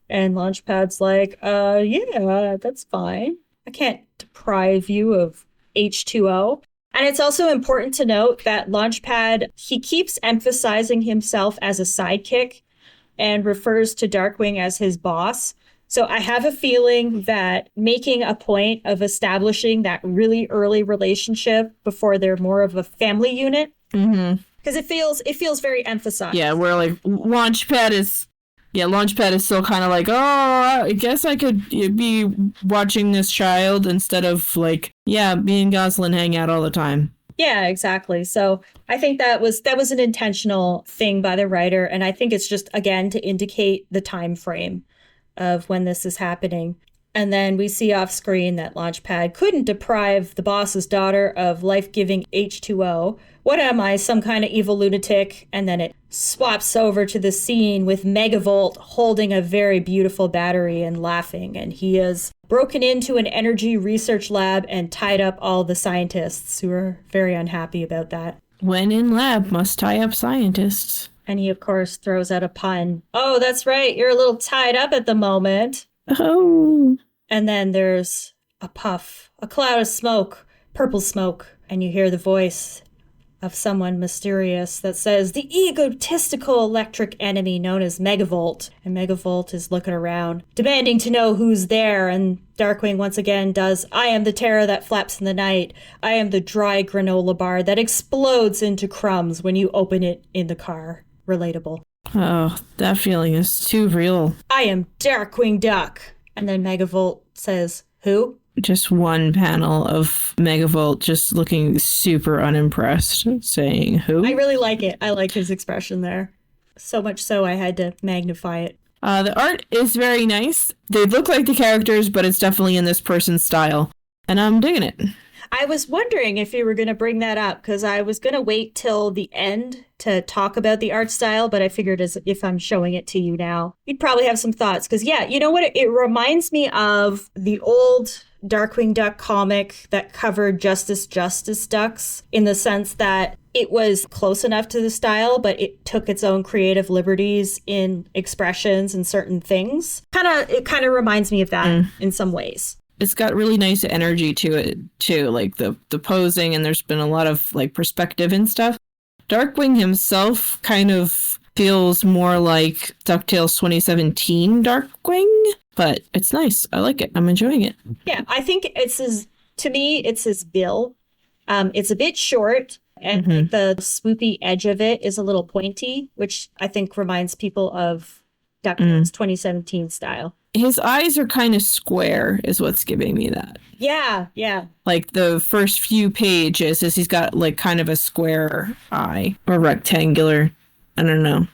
[SPEAKER 2] And Launchpad's like, yeah, that's fine. I can't deprive you of H2O. And it's also important to note that Launchpad, he keeps emphasizing himself as a sidekick and refers to Darkwing as his boss. So I have a feeling that making a point of establishing that really early relationship before they're more of a family unit, because it feels very emphasized.
[SPEAKER 1] Yeah, where Launchpad is still kind of like, oh, I guess I could be watching this child instead of me and Goslin hang out all the time.
[SPEAKER 2] Yeah, exactly. So I think that was an intentional thing by the writer, and I think it's just again to indicate the time frame of when this is happening. And then we see off screen that Launchpad couldn't deprive the boss's daughter of life-giving H2O. What am I, some kind of evil lunatic? And then it swaps over to the scene with Megavolt holding a very beautiful battery and laughing. And he has broken into an energy research lab and tied up all the scientists who are very unhappy about that.
[SPEAKER 1] When in lab, must tie up scientists.
[SPEAKER 2] And he, of course, throws out a pun. Oh, that's right. You're a little tied up at the moment.
[SPEAKER 1] Oh.
[SPEAKER 2] And then there's a puff, a cloud of smoke, purple smoke. And you hear the voice of someone mysterious that says, the egotistical electric enemy known as Megavolt. And Megavolt is looking around, demanding to know who's there. And Darkwing once again does, I am the terror that flaps in the night. I am the dry granola bar that explodes into crumbs when you open it in the car. Relatable.
[SPEAKER 1] Oh, that feeling is too real.
[SPEAKER 2] I am Darkwing Duck. And then Megavolt says, who?
[SPEAKER 1] Just one panel of Megavolt just looking super unimpressed, saying who?
[SPEAKER 2] I really like it. I like his expression there. So much so I had to magnify it.
[SPEAKER 1] The art is very nice. They look like the characters, but it's definitely in this person's style. And I'm digging it.
[SPEAKER 2] I was wondering if you were going to bring that up, because I was going to wait till the end to talk about the art style, but I figured as if I'm showing it to you now, you'd probably have some thoughts. Because, yeah, you know what? It reminds me of the old Darkwing Duck comic that covered Justice Ducks, in the sense that it was close enough to the style, but it took its own creative liberties in expressions and certain things. It kind of reminds me of that in some ways.
[SPEAKER 1] It's got really nice energy to it, too, like the posing, and there's been a lot of like perspective and stuff. Darkwing himself kind of feels more like DuckTales 2017 Darkwing, but it's nice. I like it. I'm enjoying it.
[SPEAKER 2] Yeah, I think it's his bill. It's a bit short, and the swoopy edge of it is a little pointy, which I think reminds people of DuckTales 2017 style.
[SPEAKER 1] His eyes are kind of square is what's giving me that.
[SPEAKER 2] Yeah.
[SPEAKER 1] Like the first few pages is he's got like kind of a square eye or rectangular. I don't know.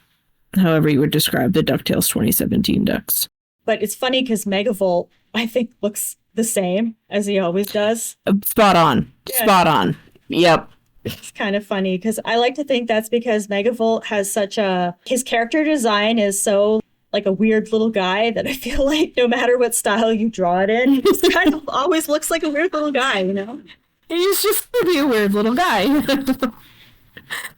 [SPEAKER 1] However you would describe the DuckTales 2017 ducks.
[SPEAKER 2] But it's funny because Megavolt, I think, looks the same as he always does.
[SPEAKER 1] Spot on. Yeah. Spot on. Yep.
[SPEAKER 2] It's kind of funny because I like to think that's because Megavolt has his character design is so like a weird little guy that I feel like no matter what style you draw it in, he just kind of always looks like a weird little guy, you know?
[SPEAKER 1] He's just gonna be a weird little guy.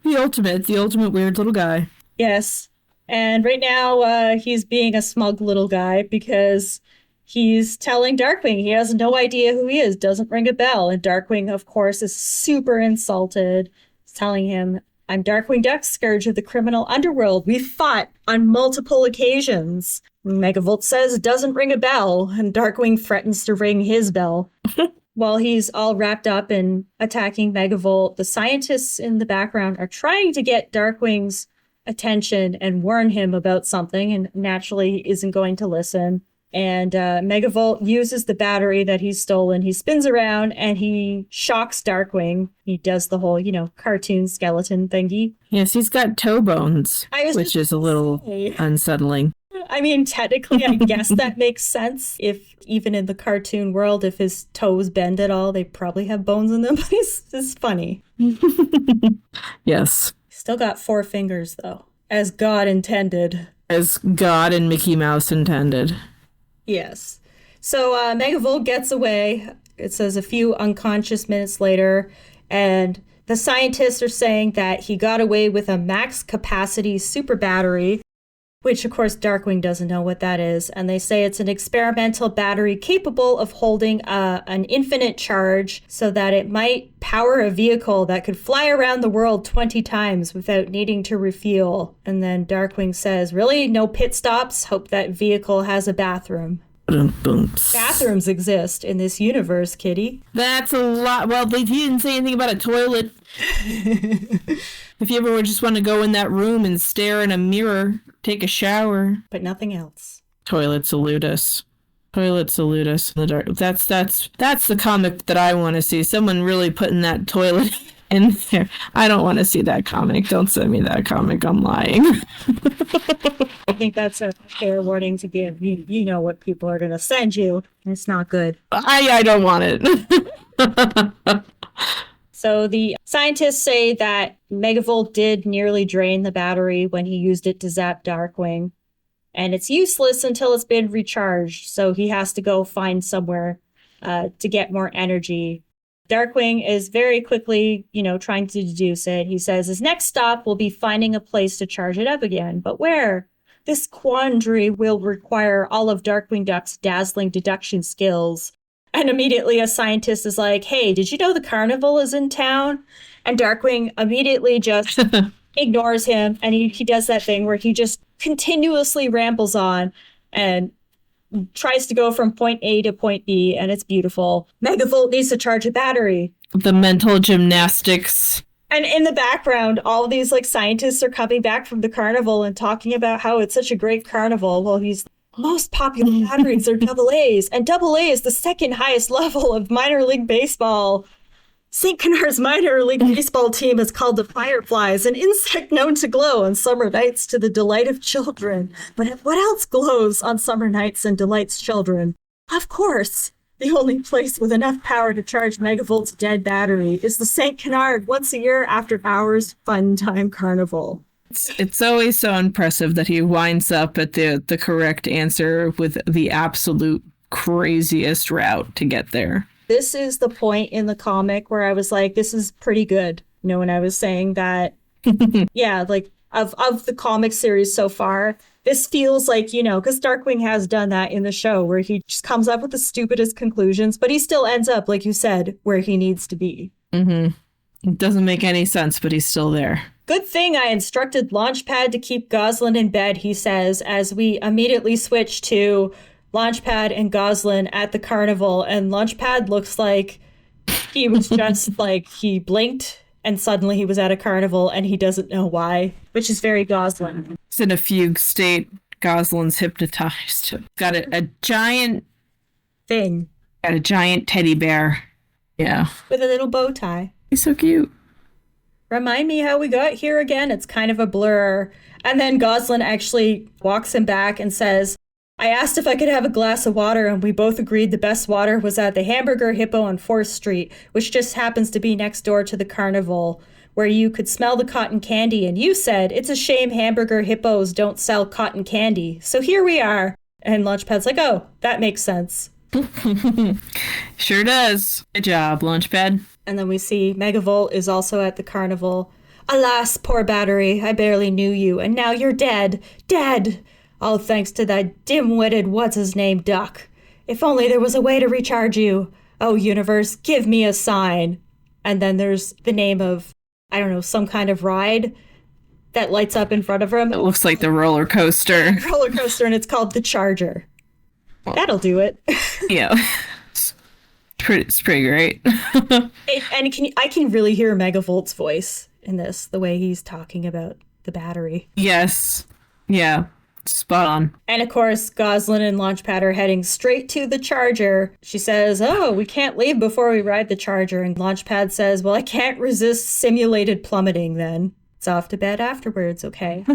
[SPEAKER 1] The ultimate weird little guy.
[SPEAKER 2] Yes. And right now, he's being a smug little guy because he's telling Darkwing he has no idea who he is, doesn't ring a bell. And Darkwing, of course, is super insulted. He's telling him, I'm Darkwing Duck, scourge of the criminal underworld. We fought on multiple occasions. Megavolt says it doesn't ring a bell, and Darkwing threatens to ring his bell. While he's all wrapped up in attacking Megavolt, the scientists in the background are trying to get Darkwing's attention and warn him about something, and naturally he isn't going to listen. And Megavolt uses the battery that he's stolen. He spins around and he shocks Darkwing. He does the whole, cartoon skeleton thingy.
[SPEAKER 1] Yes, he's got toe bones, which is a little unsettling.
[SPEAKER 2] I mean, technically, I guess that makes sense. If even in the cartoon world, if his toes bend at all, they probably have bones in them. But it's funny.
[SPEAKER 1] Yes.
[SPEAKER 2] Still got 4 fingers, though, as God intended.
[SPEAKER 1] As God and Mickey Mouse intended.
[SPEAKER 2] Yes. So Megavolt gets away. It says a few unconscious minutes later, and the scientists are saying that he got away with a max capacity super battery, which of course Darkwing doesn't know what that is. And they say it's an experimental battery capable of holding an infinite charge so that it might power a vehicle that could fly around the world 20 times without needing to refuel. And then Darkwing says, really? No pit stops? Hope that vehicle has a bathroom. Bathrooms exist in this universe, kitty.
[SPEAKER 1] That's a lot. Well, he didn't say anything about a toilet. If you ever just want to go in that room and stare in a mirror, take a shower.
[SPEAKER 2] But nothing else.
[SPEAKER 1] Toilets elude us. Toilets elude us in the dark. That's the comic that I want to see. Someone really putting that toilet in there. I don't want to see that comic. Don't send me that comic. I'm lying.
[SPEAKER 2] I think that's a fair warning to give. You know what people are going to send you. It's not good.
[SPEAKER 1] I don't want it.
[SPEAKER 2] So the scientists say that Megavolt did nearly drain the battery when he used it to zap Darkwing. And it's useless until it's been recharged. So he has to go find somewhere to get more energy. Darkwing is very quickly, trying to deduce it. He says his next stop will be finding a place to charge it up again. But where? This quandary will require all of Darkwing Duck's dazzling deduction skills. And immediately a scientist is like, hey, did you know the carnival is in town? And Darkwing immediately just ignores him. And he does that thing where he just continuously rambles on and tries to go from point A to point B. And it's beautiful. Megavolt needs to charge a battery.
[SPEAKER 1] The mental gymnastics.
[SPEAKER 2] And in the background, all of these scientists are coming back from the carnival and talking about how it's such a great carnival. Well, he's most popular batteries are double A's, and double A is the second highest level of minor league baseball. St. Canard's minor league baseball team is called the Fireflies, an insect known to glow on summer nights to the delight of children. But what else glows on summer nights and delights children? Of course, the only place with enough power to charge Megavolt's dead battery is the St. Canard once a year after hours fun time carnival.
[SPEAKER 1] It's always so impressive that he winds up at the correct answer with the absolute craziest route to get there.
[SPEAKER 2] This is the point in the comic where I was like, this is pretty good. When I was saying that, yeah, of the comic series so far, this feels like, because Darkwing has done that in the show where he just comes up with the stupidest conclusions, but he still ends up, like you said, where he needs to be.
[SPEAKER 1] Mm-hmm. It doesn't make any sense, but he's still there.
[SPEAKER 2] Good thing I instructed Launchpad to keep Goslin in bed, he says, as we immediately switch to Launchpad and Goslin at the carnival. And Launchpad looks like he was just he blinked and suddenly he was at a carnival and he doesn't know why, which is very Goslin.
[SPEAKER 1] He's in a fugue state. Goslin's hypnotized. Got a giant
[SPEAKER 2] thing.
[SPEAKER 1] Got a giant teddy bear. Yeah.
[SPEAKER 2] With a little bow tie.
[SPEAKER 1] He's so cute.
[SPEAKER 2] Remind me how we got here again? It's kind of a blur. And then Goslin actually walks him back and says, I asked if I could have a glass of water, and we both agreed the best water was at the Hamburger Hippo on 4th Street, which just happens to be next door to the carnival, where you could smell the cotton candy. And you said, it's a shame Hamburger Hippos don't sell cotton candy. So here we are. And Launchpad's like, oh, that makes sense.
[SPEAKER 1] Sure does. Good job, Launchpad.
[SPEAKER 2] And then we see Megavolt is also at the carnival. Alas, poor battery, I barely knew you, and now you're dead. Dead! All thanks to that dim-witted what's-his-name duck. If only there was a way to recharge you. Oh, universe, give me a sign. And then there's the name of, I don't know, some kind of ride that lights up in front of him.
[SPEAKER 1] It looks like the roller coaster.
[SPEAKER 2] Roller coaster, and it's called the Charger. That'll do it.
[SPEAKER 1] Yeah. It's pretty great.
[SPEAKER 2] I can really hear Megavolt's voice in this, the way he's talking about the battery.
[SPEAKER 1] Yes. Yeah. Spot on.
[SPEAKER 2] And of course, Goslin and Launchpad are heading straight to the Charger. She says, oh, we can't leave before we ride the Charger. And Launchpad says, well, I can't resist simulated plummeting then. It's off to bed afterwards, okay?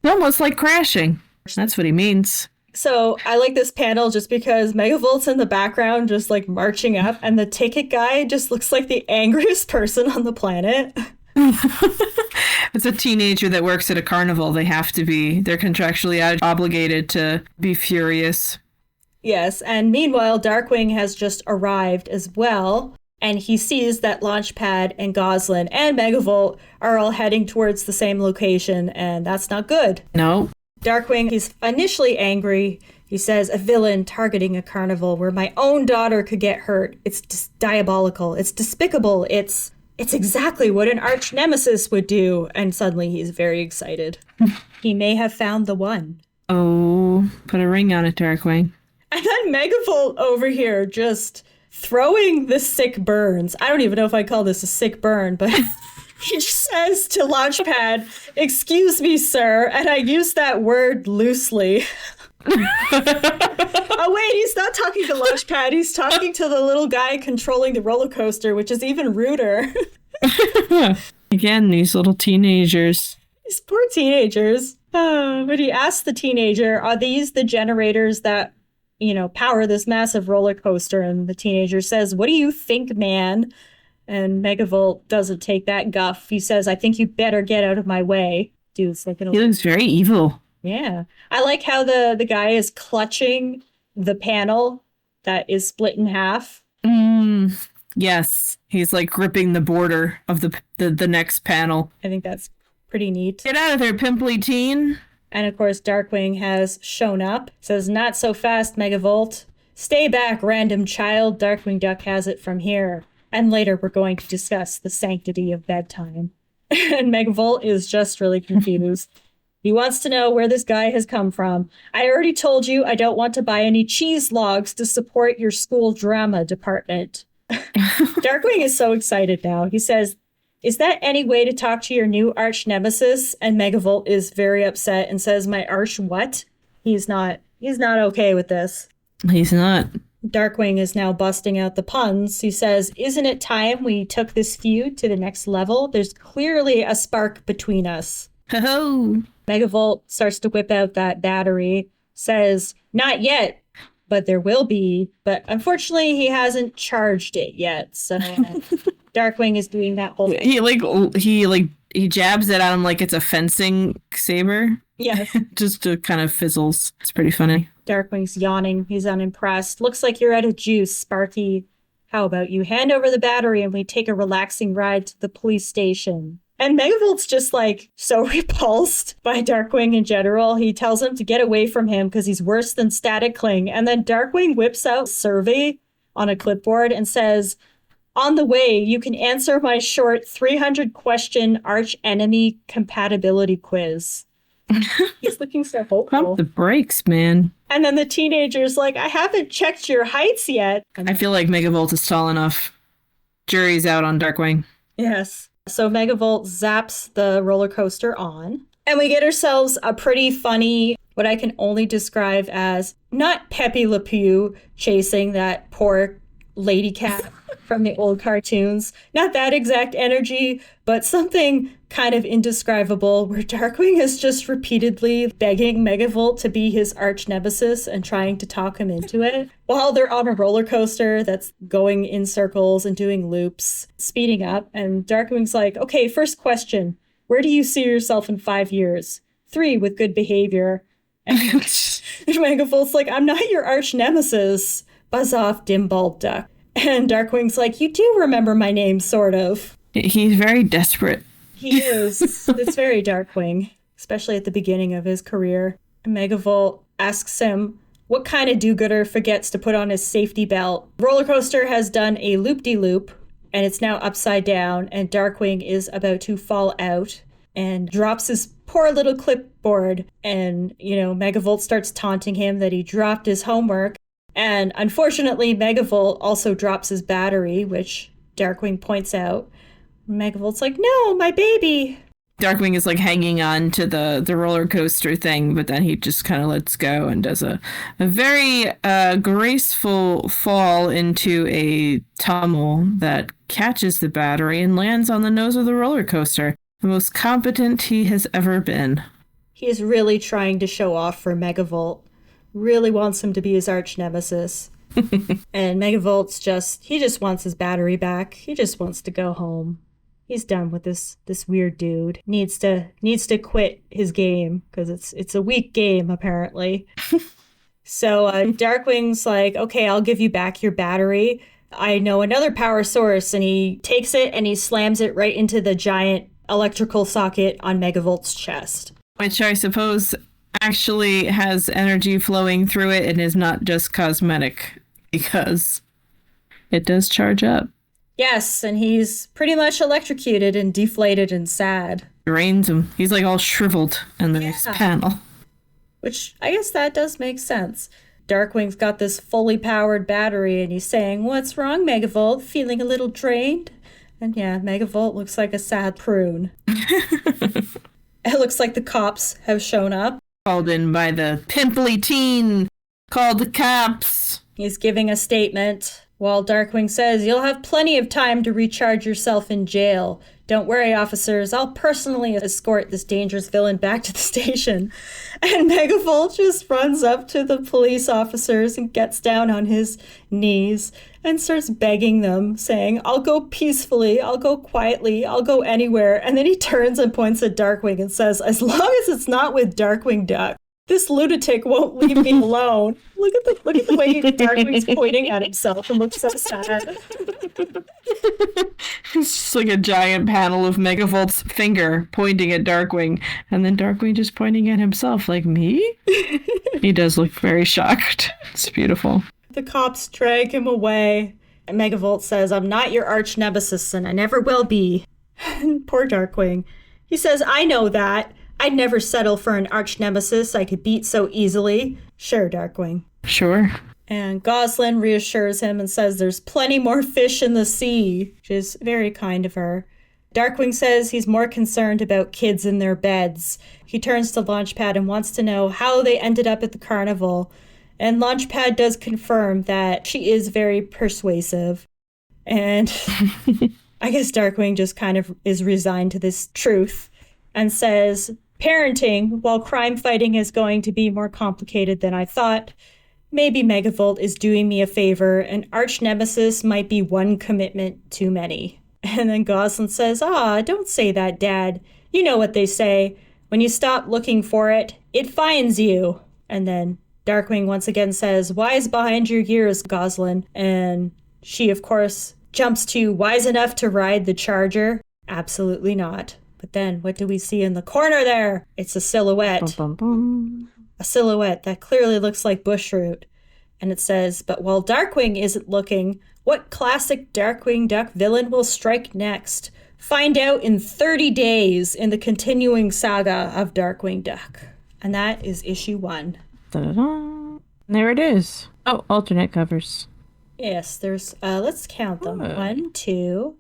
[SPEAKER 1] Almost like crashing. That's what he means.
[SPEAKER 2] So I like this panel just because Megavolt's in the background just marching up, and the ticket guy just looks like the angriest person on the planet.
[SPEAKER 1] It's a teenager that works at a carnival. They're contractually obligated to be furious.
[SPEAKER 2] Yes, and meanwhile, Darkwing has just arrived as well, and he sees that Launchpad and Goslin and Megavolt are all heading towards the same location, and that's not good.
[SPEAKER 1] No.
[SPEAKER 2] Darkwing, he's initially angry. He says, a villain targeting a carnival where my own daughter could get hurt. It's diabolical. It's despicable. It's exactly what an arch nemesis would do. And suddenly he's very excited. He may have found the one.
[SPEAKER 1] Oh, put a ring on it, Darkwing.
[SPEAKER 2] And then Megavolt over here just throwing the sick burns. I don't even know if I call this a sick burn, but... He just says to Launchpad, excuse me, sir, and I use that word loosely. Oh, wait, he's not talking to Launchpad. He's talking to the little guy controlling the roller coaster, which is even ruder.
[SPEAKER 1] Again, these little teenagers.
[SPEAKER 2] These poor teenagers. But he asks the teenager, are these the generators that, power this massive roller coaster? And the teenager says, what do you think, man? And Megavolt doesn't take that guff. He says, I think you better get out of my way. Dude's he
[SPEAKER 1] looks very evil.
[SPEAKER 2] Yeah. I like how the guy is clutching the panel that is split in half.
[SPEAKER 1] Yes, he's like gripping the border of the next panel.
[SPEAKER 2] I think that's pretty neat.
[SPEAKER 1] Get out of there, pimply teen.
[SPEAKER 2] And of course, Darkwing has shown up. Says, not so fast, Megavolt. Stay back, random child. Darkwing Duck has it from here. And later we're going to discuss the sanctity of bedtime. And Megavolt is just really confused. He wants to know where this guy has come from. I already told you I don't want to buy any cheese logs to support your school drama department. Darkwing is so excited now. He says, is that any way to talk to your new arch nemesis? And Megavolt is very upset and says, my arch what? He's not okay with this.
[SPEAKER 1] He's not.
[SPEAKER 2] Darkwing is now busting out the puns. He says, isn't it time we took this feud to the next level? There's clearly a spark between us.
[SPEAKER 1] Ho-ho!
[SPEAKER 2] Megavolt starts to whip out that battery, says, not yet, but there will be. But unfortunately, he hasn't charged it yet. So Darkwing is doing that whole thing.
[SPEAKER 1] He jabs it at him like it's a fencing saber.
[SPEAKER 2] Yes.
[SPEAKER 1] Just to kind of fizzles. It's pretty funny.
[SPEAKER 2] Darkwing's yawning. He's unimpressed. Looks like you're out of juice, Sparky. How about you hand over the battery and we take a relaxing ride to the police station? And Megavolt's just like so repulsed by Darkwing in general. He tells him to get away from him because he's worse than Static Kling. And then Darkwing whips out a survey on a clipboard and says, on the way, you can answer my short 300-question arch enemy compatibility quiz. He's looking so hopeful.
[SPEAKER 1] Pump the brakes, man.
[SPEAKER 2] And then the teenager's like, I haven't checked your heights yet.
[SPEAKER 1] I feel like Megavolt is tall enough. Jury's out on Darkwing.
[SPEAKER 2] Yes. So Megavolt zaps the roller coaster on. And we get ourselves a pretty funny, what I can only describe as not Pepe Le Pew chasing that poor lady cat from the old cartoons. Not that exact energy, but something kind of indescribable where Darkwing is just repeatedly begging Megavolt to be his arch nemesis and trying to talk him into it while they're on a roller coaster that's going in circles and doing loops, speeding up. And Darkwing's like, okay, first question. Where do you see yourself in 5 years? 3 with good behavior. And Megavolt's like, I'm not your arch nemesis. Buzz off, dim-bulb duck. And Darkwing's like, you do remember my name, sort of.
[SPEAKER 1] He's very desperate.
[SPEAKER 2] He is. It's very Darkwing, especially at the beginning of his career. And Megavolt asks him what kind of do-gooder forgets to put on his safety belt. Roller coaster has done a loop-de-loop, and it's now upside down, and Darkwing is about to fall out and drops his poor little clipboard. And, Megavolt starts taunting him that he dropped his homework. And unfortunately, Megavolt also drops his battery, which Darkwing points out. Megavolt's like, no, my baby.
[SPEAKER 1] Darkwing is like hanging on to the roller coaster thing, but then he just kind of lets go and does a very graceful fall into a tumble that catches the battery and lands on the nose of the roller coaster. The most competent he has ever been.
[SPEAKER 2] He's really trying to show off for Megavolt. Really wants him to be his arch nemesis. And Megavolt's he just wants his battery back. He just wants to go home. He's done with this weird dude. Needs to quit his game because it's a weak game apparently. So Darkwing's like, okay, I'll give you back your battery. I know another power source, and he takes it and he slams it right into the giant electrical socket on Megavolt's chest.
[SPEAKER 1] Which I suppose actually has energy flowing through it and is not just cosmetic, because it does charge up.
[SPEAKER 2] Yes, and he's pretty much electrocuted and deflated and sad.
[SPEAKER 1] Drains him. He's like all shriveled in the next panel.
[SPEAKER 2] Which I guess that does make sense. Darkwing's got this fully powered battery and he's saying, what's wrong, Megavolt? Feeling a little drained? And yeah, Megavolt looks like a sad prune. It looks like the cops have shown up.
[SPEAKER 1] Called in by the pimply teen. Called the cops.
[SPEAKER 2] He's giving a statement while Darkwing says, you'll have plenty of time to recharge yourself in jail. Don't worry, officers. I'll personally escort this dangerous villain back to the station. And Megavolt just runs up to the police officers and gets down on his knees and starts begging them, saying, I'll go peacefully, I'll go quietly, I'll go anywhere. And then he turns and points at Darkwing and says, as long as it's not with Darkwing Duck, this lunatic won't leave me alone. Look at the way Darkwing's pointing at himself and looks so sad.
[SPEAKER 1] It's just like a giant panel of Megavolt's finger pointing at Darkwing, and then Darkwing just pointing at himself, like, me? He does look very shocked. It's beautiful.
[SPEAKER 2] The cops drag him away. And Megavolt says, I'm not your arch nemesis, and I never will be. Poor Darkwing. He says, I know that. I'd never settle for an arch nemesis I could beat so easily. Sure, Darkwing.
[SPEAKER 1] Sure.
[SPEAKER 2] And Goslin reassures him and says there's plenty more fish in the sea, which is very kind of her. Darkwing says he's more concerned about kids in their beds. He turns to Launchpad and wants to know how they ended up at the carnival. And Launchpad does confirm that she is very persuasive. And I guess Darkwing just kind of is resigned to this truth and says, parenting, while crime fighting is going to be more complicated than I thought, maybe Megavolt is doing me a favor, and arch nemesis might be one commitment too many. And then Goslin says, don't say that, Dad. You know what they say. When you stop looking for it, it finds you. And then Darkwing once again says, wise behind your years, Goslin. And she, of course, jumps to wise enough to ride the Charger. Absolutely not. But then what do we see in the corner there? It's a silhouette.
[SPEAKER 1] Bum, bum, bum.
[SPEAKER 2] A silhouette that clearly looks like Bushroot. And it says, but while Darkwing isn't looking, what classic Darkwing Duck villain will strike next? Find out in 30 days in the continuing saga of Darkwing Duck. And that is issue 1.
[SPEAKER 1] Da-da-da. There it is. Oh, alternate covers.
[SPEAKER 2] Yes, there's, let's count them.
[SPEAKER 1] Oh.
[SPEAKER 2] 1, 2,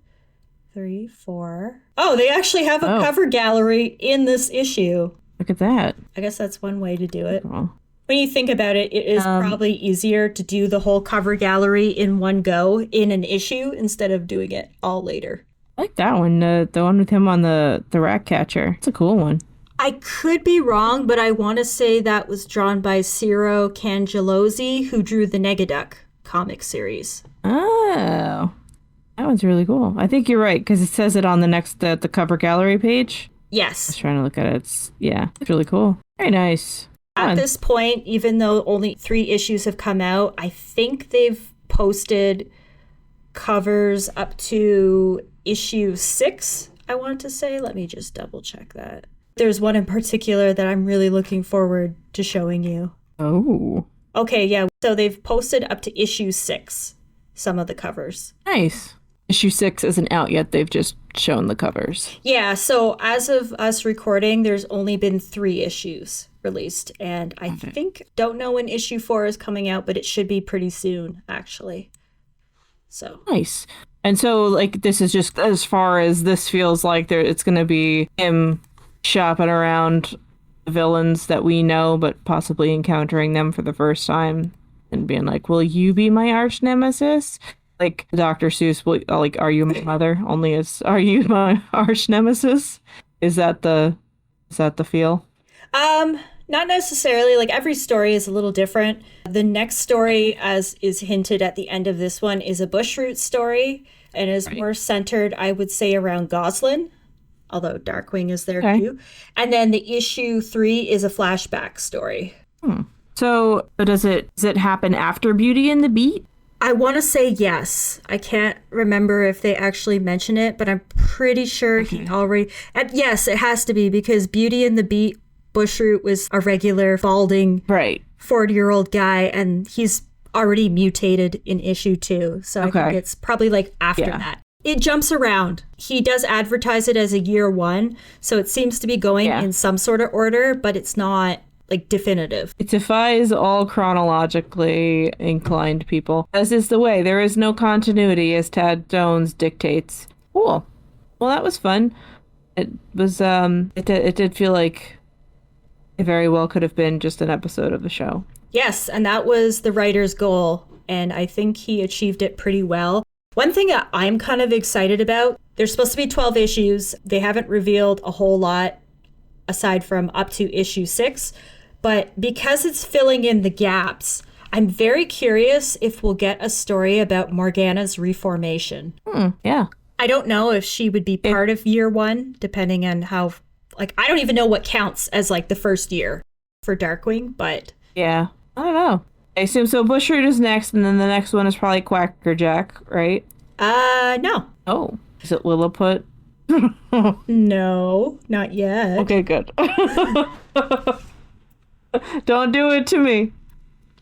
[SPEAKER 2] 3, 4. Oh, they actually have a cover gallery in this issue.
[SPEAKER 1] Look at that.
[SPEAKER 2] I guess that's one way to do it.
[SPEAKER 1] Oh.
[SPEAKER 2] When you think about it, it is probably easier to do the whole cover gallery in one go in an issue instead of doing it all later.
[SPEAKER 1] I like that one, the one with him on the rat catcher. It's a cool one.
[SPEAKER 2] I could be wrong, but I want to say that was drawn by Ciro Cangellosi, who drew the Negaduck comic series.
[SPEAKER 1] Oh, that one's really cool. I think you're right, because it says it on the next, the cover gallery page.
[SPEAKER 2] Yes.
[SPEAKER 1] I was trying to look at it. It's really cool. Very nice.
[SPEAKER 2] At this point, even though only 3 issues have come out, I think they've posted covers up to issue 6, I want to say. Let me just double check that. There's one in particular that I'm really looking forward to showing you.
[SPEAKER 1] Oh.
[SPEAKER 2] Okay, yeah. So they've posted up to issue 6, some of the covers.
[SPEAKER 1] Nice. Issue 6 isn't out yet. They've just shown the covers.
[SPEAKER 2] Yeah, so as of us recording, there's only been 3 issues released. And I don't know when issue 4 is coming out, but it should be pretty soon, actually. So
[SPEAKER 1] nice. And so, like, this is just as far as this feels like it's going to be him shopping around villains that we know, but possibly encountering them for the first time and being like, will you be my arch nemesis? Like Dr. Seuss, are you my mother? Only as, are you my arch nemesis? Is that the feel?
[SPEAKER 2] Not necessarily. Like, every story is a little different. The next story, as is hinted at the end of this one, is a Bushroot story and is more centered, I would say, around Goslin, although Darkwing is there too. And then the issue 3 is a flashback story.
[SPEAKER 1] So does it happen after Beauty and the Beat?
[SPEAKER 2] I want to say yes. I can't remember if they actually mention it, but I'm pretty sure he already... yes, it has to be, because Beauty and the Beat, Bushroot was a regular balding 40-year-old guy, and he's already mutated in issue 2. So I think it's probably like after that. It jumps around. He does advertise it as a year 1, so it seems to be going in some sort of order, but it's not like definitive.
[SPEAKER 1] It defies all chronologically inclined people, as is the way. There is no continuity, as Tad Jones dictates. Cool. Well, that was fun. It was it did feel like it very well could have been just an episode of the show.
[SPEAKER 2] Yes, and that was the writer's goal, and I think he achieved it pretty well. One thing that I'm kind of excited about, there's supposed to be 12 issues. They haven't revealed a whole lot aside from up to issue 6, but because it's filling in the gaps, I'm very curious if we'll get a story about Morgana's reformation.
[SPEAKER 1] Yeah.
[SPEAKER 2] I don't know if she would be part of year 1, depending on how... Like, I don't even know what counts as, like, the first year for Darkwing, but...
[SPEAKER 1] Yeah. I don't know. I assume so. Bushroot is next, and then the next one is probably Quackerjack, right?
[SPEAKER 2] No.
[SPEAKER 1] Oh, is it Lilliput?
[SPEAKER 2] No, not yet.
[SPEAKER 1] Okay, good. Don't do it to me.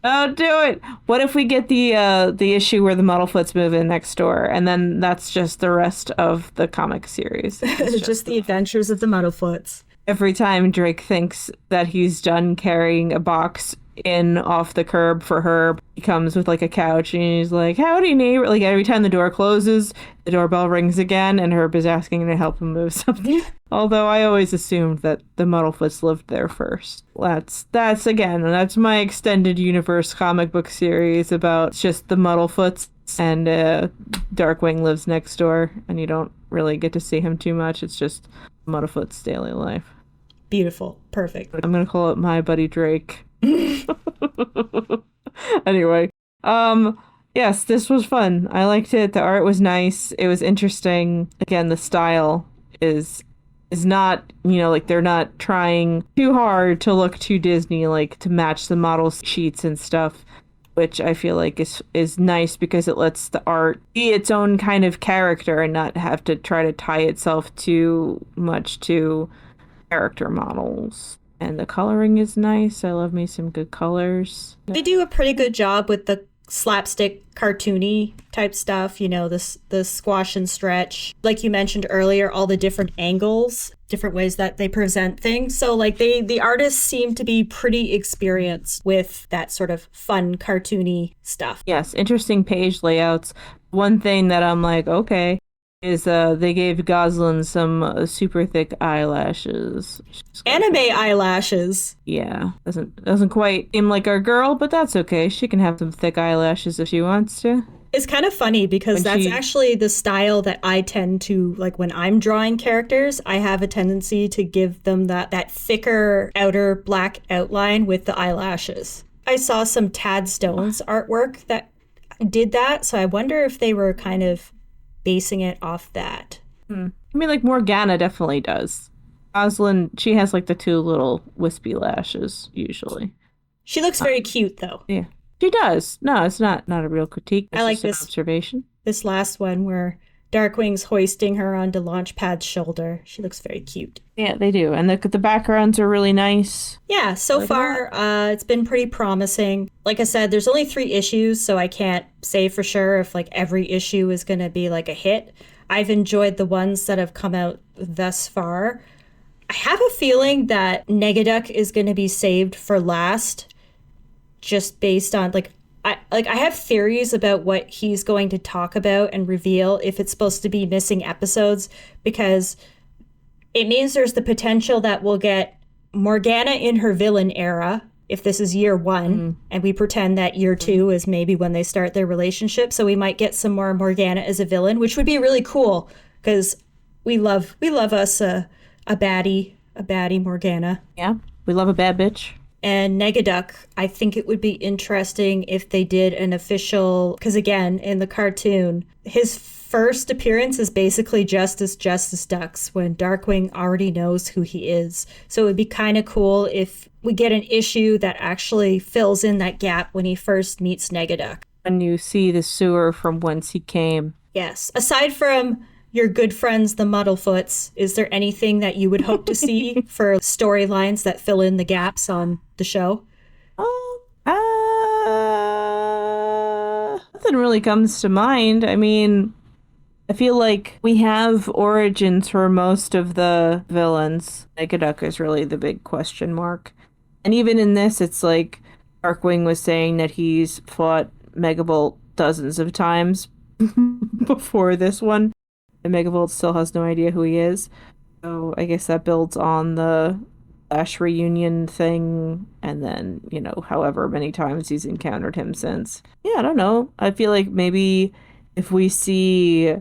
[SPEAKER 1] Don't do it. What if we get the issue where the Muddlefoot's move in next door, and then that's just the rest of the comic series? It's
[SPEAKER 2] Just the adventures of the Muddlefoots.
[SPEAKER 1] every time Drake thinks that he's done carrying a box in off the curb for her, he comes with like a couch and he's like, "Howdy, neighbor." Like every time the door closes, the doorbell rings again and Herb is asking him to help him move something. Although I always assumed that the Muddlefoots lived there first. That's my extended universe comic book series about just the Muddlefoots, and Darkwing lives next door and you don't really get to see him too much. It's just Muddlefoot's daily life.
[SPEAKER 2] Beautiful. Perfect.
[SPEAKER 1] I'm gonna call it My Buddy Drake. Anyway, yes, this was fun. I liked it. The art was nice. It was interesting. Again, the style is not, like they're not trying too hard to look too Disney, like to match the model sheets and stuff, which I feel like is nice because it lets the art be its own kind of character and not have to try to tie itself too much to character models. And the coloring is nice. I love me some good colors.
[SPEAKER 2] They do a pretty good job with the slapstick cartoony type stuff, the squash and stretch. Like you mentioned earlier, all the different angles, different ways that they present things. So like the artists seem to be pretty experienced with that sort of fun cartoony stuff.
[SPEAKER 1] Yes, interesting page layouts. One thing that I'm like, okay, is they gave Goslin some super thick eyelashes.
[SPEAKER 2] Anime eyelashes.
[SPEAKER 1] Yeah, doesn't quite seem like our girl, but that's okay. She can have some thick eyelashes if she wants to.
[SPEAKER 2] It's kind of funny because that's actually the style that I tend to, like when I'm drawing characters, I have a tendency to give them that thicker outer black outline with the eyelashes. I saw some Tad Stone's artwork that did that, so I wonder if they were kind of basing it off that.
[SPEAKER 1] I mean, like Morgana definitely does. Goslin, she has like the two little wispy lashes usually.
[SPEAKER 2] She looks very cute though.
[SPEAKER 1] Yeah, she does. No, it's not a real critique. It's
[SPEAKER 2] I like
[SPEAKER 1] just an
[SPEAKER 2] this
[SPEAKER 1] observation.
[SPEAKER 2] This last one where Darkwing's hoisting her onto Launchpad's shoulder. She looks very cute.
[SPEAKER 1] Yeah, they do, and the backgrounds are really nice.
[SPEAKER 2] Yeah, so far it's been pretty promising. Like I said, there's only 3 issues, so I can't say for sure if like every issue is going to be like a hit. I've enjoyed the ones that have come out thus far. I have a feeling that Negaduck is going to be saved for last, just based on I have theories about what he's going to talk about and reveal if it's supposed to be missing episodes, because it means there's the potential that we'll get Morgana in her villain era if this is year 1, and we pretend that year 2 is maybe when they start their relationship. So we might get some more Morgana as a villain, which would be really cool because we love us a baddie Morgana.
[SPEAKER 1] Yeah, we love a bad bitch.
[SPEAKER 2] And Negaduck, I think it would be interesting if they did an official, because again, in the cartoon, his first appearance is basically just as Justice Duck's when Darkwing already knows who he is. So it would be kind of cool if we get an issue that actually fills in that gap when he first meets Negaduck.
[SPEAKER 1] And you see the sewer from whence he came.
[SPEAKER 2] Yes. Aside from your good friends, the Muddlefoots, is there anything that you would hope to see for storylines that fill in the gaps on the show?
[SPEAKER 1] Nothing really comes to mind. I mean, I feel like we have origins for most of the villains. Negaduck is really the big question mark. And even in this, it's like Darkwing was saying that he's fought Megavolt dozens of times before this one. And Megavolt still has no idea who he is. So I guess that builds on the Flash reunion thing. And then, however many times he's encountered him since. Yeah, I don't know. I feel like maybe if we see...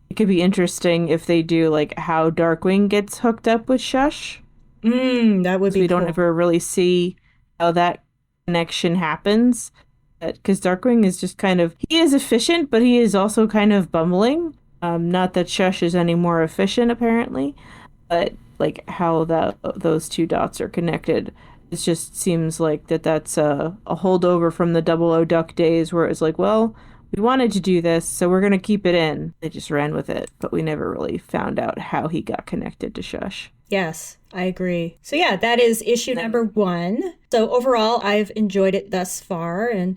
[SPEAKER 1] It could be interesting if they do, like, how Darkwing gets hooked up with Shush.
[SPEAKER 2] That would be
[SPEAKER 1] we
[SPEAKER 2] cool.
[SPEAKER 1] don't ever really see how that connection happens. Because Darkwing is just kind of... He is efficient, but he is also kind of bumbling. Not that Shush is any more efficient, apparently. But, like, how those two dots are connected. It just seems like that's a holdover from the Double O Duck days where it's like, well, we wanted to do this, so we're going to keep it in. They just ran with it, but we never really found out how he got connected to Shush.
[SPEAKER 2] Yes, I agree. So yeah, that is issue number 1. So overall, I've enjoyed it thus far, and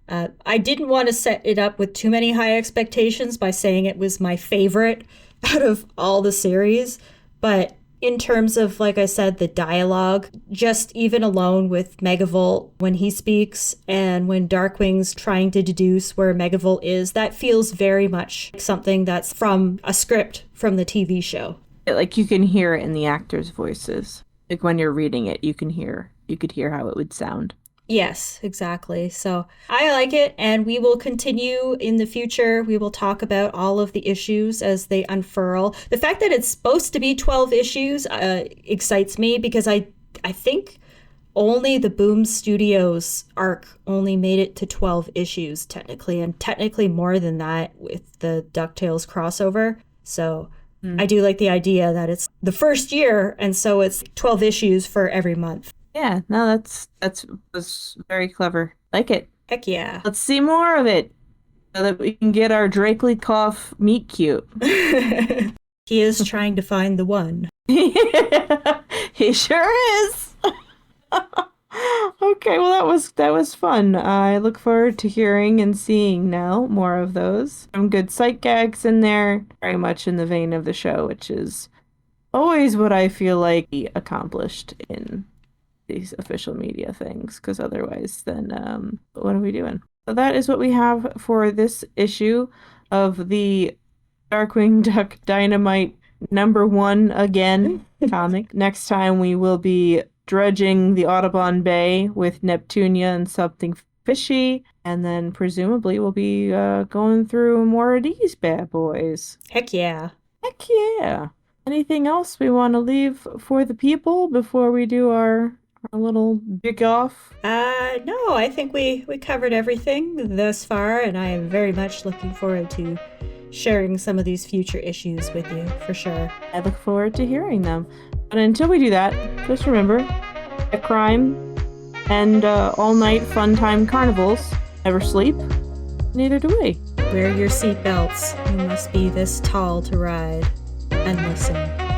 [SPEAKER 2] I didn't want to set it up with too many high expectations by saying it was my favorite out of all the series. But in terms of, like I said, the dialogue, just even alone with Megavolt when he speaks and when Darkwing's trying to deduce where Megavolt is, that feels very much like something that's from a script from the TV show.
[SPEAKER 1] Like you can hear it in the actors' voices. Like when you're reading it, you could hear how it would sound.
[SPEAKER 2] Yes, exactly. So I like it, and we will continue in the future. We will talk about all of the issues as they unfurl. The fact that it's supposed to be 12 issues excites me, because I think only the Boom Studios arc only made it to 12 issues technically, and technically more than that with the DuckTales crossover. So I do like the idea that it's the first year, and so it's 12 issues for every month.
[SPEAKER 1] Yeah, no, that was very clever. Like it.
[SPEAKER 2] Heck yeah.
[SPEAKER 1] Let's see more of it so that we can get our Drakelikoff meet cute.
[SPEAKER 2] He is trying to find the one.
[SPEAKER 1] He sure is. Okay, well that was fun. I look forward to hearing and seeing now more of those. Some good sight gags in there, very much in the vein of the show, which is always what I feel like he accomplished in these official media things, because otherwise then what are we doing? So that is what we have for this issue of the Darkwing Duck Dynamite #1 again comic. Next time we will be dredging the Audubon Bay with Neptunia and something fishy, and then presumably we'll be going through more of these bad boys.
[SPEAKER 2] Heck yeah.
[SPEAKER 1] Heck yeah. Anything else we want to leave for the people before we do our little big off?
[SPEAKER 2] No, I think we covered everything thus far, and I am very much looking forward to sharing some of these future issues with you, for sure.
[SPEAKER 1] I look forward to hearing them. But until we do that, just remember, a crime and all-night fun-time carnivals never sleep, neither do we.
[SPEAKER 2] Wear your seatbelts. You must be this tall to ride. And listen.